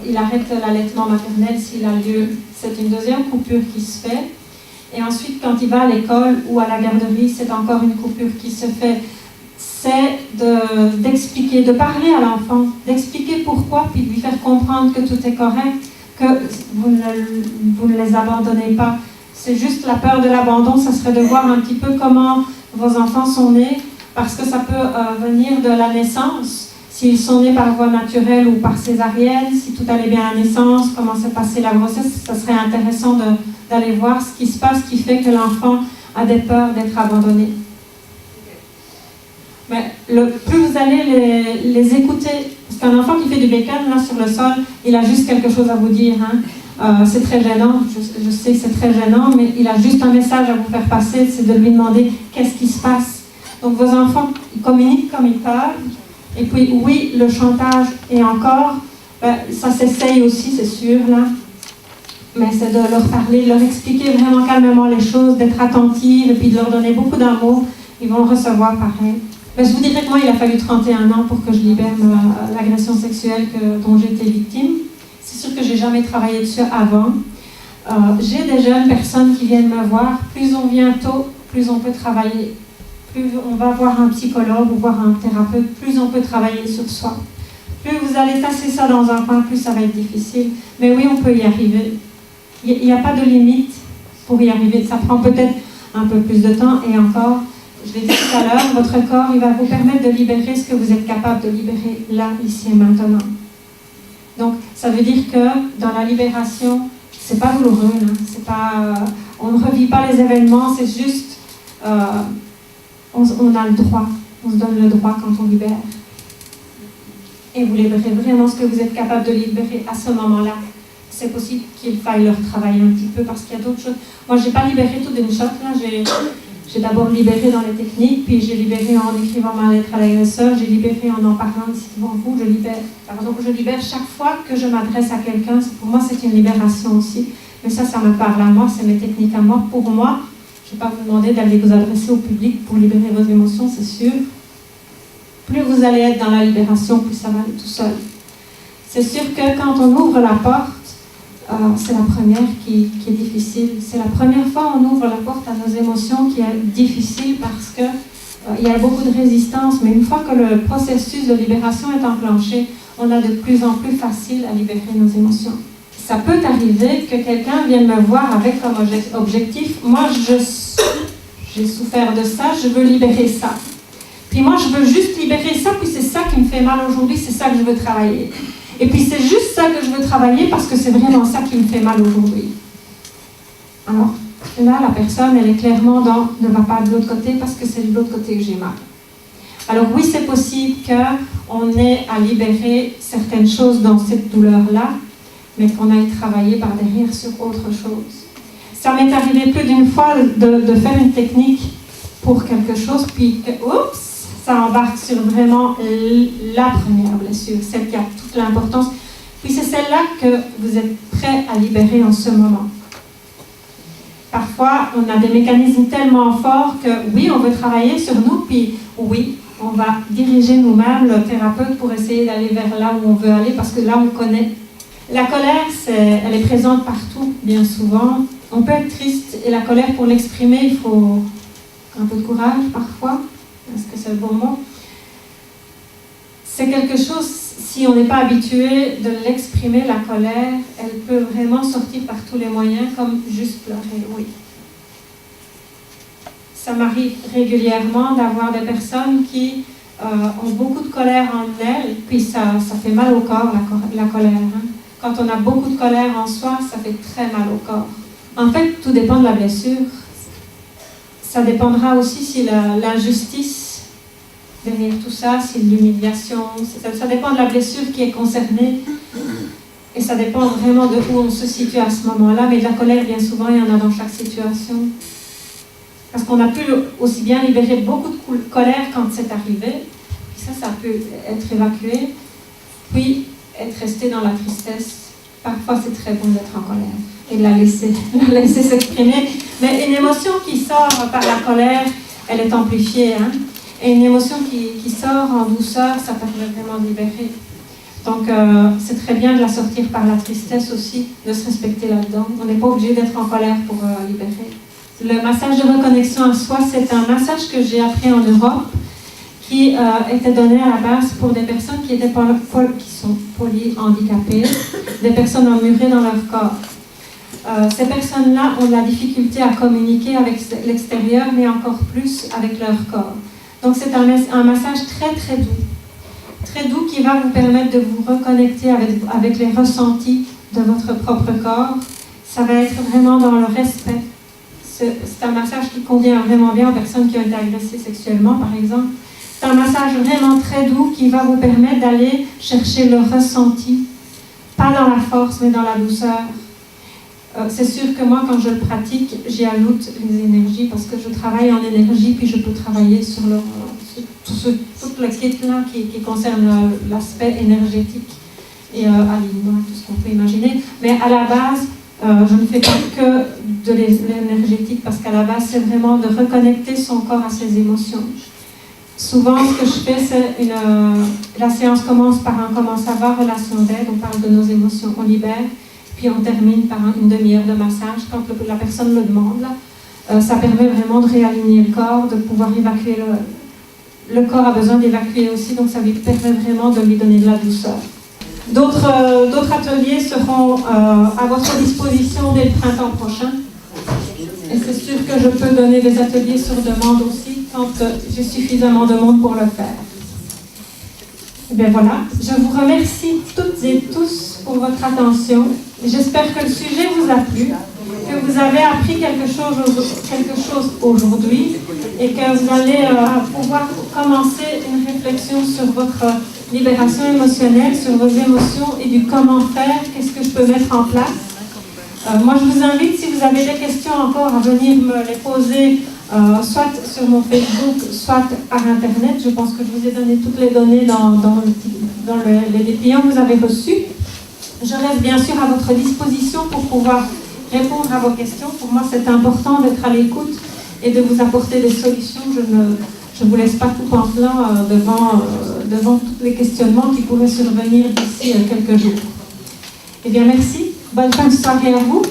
il arrête l'allaitement maternel, s'il a lieu, c'est une deuxième coupure qui se fait. Et ensuite, quand il va à l'école ou à la garderie, c'est encore une coupure qui se fait. C'est d'expliquer, de parler à l'enfant, d'expliquer pourquoi, puis de lui faire comprendre que tout est correct, que vous ne les abandonnez pas. C'est juste la peur de l'abandon, ça serait de voir un petit peu comment vos enfants sont nés, parce que ça peut venir de la naissance. S'ils sont nés par voie naturelle ou par césarienne, si tout allait bien à la naissance, comment s'est passée la grossesse, ça serait intéressant d'aller voir ce qui se passe, qui fait que l'enfant a des peurs d'être abandonné. Mais plus vous allez les écouter, parce qu'un enfant qui fait du bacon, là sur le sol, il a juste quelque chose à vous dire. C'est très gênant, je sais que c'est très gênant, mais il a juste un message à vous faire passer, c'est de lui demander qu'est-ce qui se passe. Donc vos enfants, ils communiquent comme ils peuvent. Et puis oui, le chantage, et encore, ça s'essaye aussi, c'est sûr, là. Mais c'est de leur parler, de leur expliquer vraiment calmement les choses, d'être attentive, et puis de leur donner beaucoup d'amour. Ils vont le recevoir pareil. Mais je vous dirais que moi, il a fallu 31 ans pour que je libère l'agression sexuelle dont j'ai été victime. C'est sûr que je n'ai jamais travaillé dessus avant. J'ai des jeunes personnes qui viennent me voir. Plus on vient tôt, plus on peut travailler. Plus on va voir un psychologue ou voir un thérapeute, plus on peut travailler sur soi. Plus vous allez tasser ça dans un coin, plus ça va être difficile. Mais oui, on peut y arriver. Il n'y a pas de limite pour y arriver. Ça prend peut-être un peu plus de temps. Et encore, je l'ai dit tout à l'heure, votre corps, il va vous permettre de libérer ce que vous êtes capable de libérer là, ici et maintenant. Donc, ça veut dire que dans la libération, c'est pas douloureux. C'est pas, on ne revit pas les événements, c'est juste... on a le droit, on se donne le droit quand on libère. Et vous libérez vraiment ce que vous êtes capable de libérer à ce moment-là. C'est possible qu'il faille leur travailler un petit peu parce qu'il y a d'autres choses. Moi, je n'ai pas libéré tout d'une shot. Là. J'ai d'abord libéré dans les techniques, puis j'ai libéré en écrivant ma lettre à l'agresseur, j'ai libéré en parlant ici devant vous, je libère chaque fois que je m'adresse à quelqu'un. Pour moi, c'est une libération aussi. Mais ça me parle à moi, c'est mes techniques à moi. Pour moi, je ne vais pas vous demander d'aller vous adresser au public pour libérer vos émotions, c'est sûr. plus vous allez être dans la libération, plus ça va aller tout seul. C'est sûr que quand on ouvre la porte, c'est la première qui est difficile. C'est la première fois qu'on ouvre la porte à nos émotions qui est difficile parce que il y a beaucoup de résistance, mais une fois que le processus de libération est enclenché, on a de plus en plus facile à libérer nos émotions. Ça peut arriver que quelqu'un vienne me voir avec comme objectif, moi j'ai souffert de ça, je veux libérer ça. Puis moi je veux juste libérer ça, puis c'est ça qui me fait mal aujourd'hui, c'est ça que je veux travailler. Et puis c'est juste ça que je veux travailler parce que c'est vraiment ça qui me fait mal aujourd'hui. Alors là, la personne, elle est clairement ne va pas de l'autre côté parce que c'est de l'autre côté que j'ai mal. Alors oui, c'est possible qu'on ait à libérer certaines choses dans cette douleur-là, mais qu'on aille travailler par derrière sur autre chose. Ça m'est arrivé plus d'une fois de faire une technique pour quelque chose, puis oups, ça embarque sur vraiment la première blessure, celle qui a toute l'importance. Puis c'est celle-là que vous êtes prêt à libérer en ce moment. Parfois, on a des mécanismes tellement forts que oui, on veut travailler sur nous, puis oui, on va diriger nous-mêmes le thérapeute pour essayer d'aller vers là où on veut aller, parce que là, on connaît. La colère, elle est présente partout, bien souvent. On peut être triste, et la colère, pour l'exprimer, il faut un peu de courage, parfois. Est-ce que c'est le bon mot? C'est quelque chose, si on n'est pas habitué de l'exprimer, la colère, elle peut vraiment sortir par tous les moyens, comme juste pleurer, oui. Ça m'arrive régulièrement d'avoir des personnes qui ont beaucoup de colère en elles, puis ça fait mal au corps, la colère. Hein. Quand on a beaucoup de colère en soi, ça fait très mal au corps. En fait, tout dépend de la blessure. Ça dépendra aussi si l'injustice derrière tout ça, si l'humiliation, ça dépend de la blessure qui est concernée. Et ça dépend vraiment de où on se situe à ce moment-là. Mais de la colère, bien souvent, il y en a dans chaque situation. Parce qu'on a pu aussi bien libérer beaucoup de colère quand c'est arrivé. Puis ça peut être évacué. Puis être resté dans la tristesse. Parfois, c'est très bon d'être en colère et de la laisser s'exprimer. Mais une émotion qui sort par la colère, elle est amplifiée. Hein? Et une émotion qui sort en douceur, ça permet vraiment de libérer. Donc, c'est très bien de la sortir par la tristesse aussi, de se respecter là-dedans. On n'est pas obligé d'être en colère pour libérer. Le massage de reconnexion à soi, c'est un massage que j'ai appris en Europe, qui était donné à la base pour des personnes qui sont polyhandicapées, des personnes emmurées dans leur corps. Ces personnes-là ont de la difficulté à communiquer avec l'extérieur, mais encore plus avec leur corps. Donc c'est un massage très très doux qui va vous permettre de vous reconnecter avec les ressentis de votre propre corps. Ça va être vraiment dans le respect. C'est un massage qui convient vraiment bien aux personnes qui ont été agressées sexuellement, par exemple. C'est un massage vraiment très doux qui va vous permettre d'aller chercher le ressenti, pas dans la force, mais dans la douceur. C'est sûr que moi, quand je le pratique, j'y ajoute les énergies parce que je travaille en énergie, puis je peux travailler sur toute la quête là qui concerne l'aspect énergétique et alignement, tout ce qu'on peut imaginer. Mais à la base, je ne fais pas que de l'énergétique parce qu'à la base, c'est vraiment de reconnecter son corps à ses émotions. Souvent, ce que je fais, c'est la séance commence par un « comment ça va ?» relation d'aide, on parle de nos émotions, on libère. Puis on termine par une demi-heure de massage quand la personne le demande. Ça permet vraiment de réaligner le corps, de pouvoir évacuer le corps a besoin d'évacuer aussi, donc ça lui permet vraiment de lui donner de la douceur. D'autres ateliers seront à votre disposition dès le printemps prochain. Et c'est sûr que je peux donner des ateliers sur demande aussi quand j'ai suffisamment de monde pour le faire. Et bien voilà, je vous remercie toutes et tous pour votre attention. J'espère que le sujet vous a plu, que vous avez appris quelque chose aujourd'hui et que vous allez pouvoir commencer une réflexion sur votre libération émotionnelle, sur vos émotions et du comment faire, qu'est-ce que je peux mettre en place. Moi, je vous invite, si vous avez des questions encore, à venir me les poser soit sur mon Facebook, soit par Internet. Je pense que je vous ai donné toutes les données dans les dépliants que vous avez reçus. Je reste bien sûr à votre disposition pour pouvoir répondre à vos questions. Pour moi, c'est important d'être à l'écoute et de vous apporter des solutions. Je je ne vous laisse pas tout pantelant devant tous les questionnements qui pourraient survenir d'ici quelques jours. Eh bien, merci. Bonne fin de soirée à vous.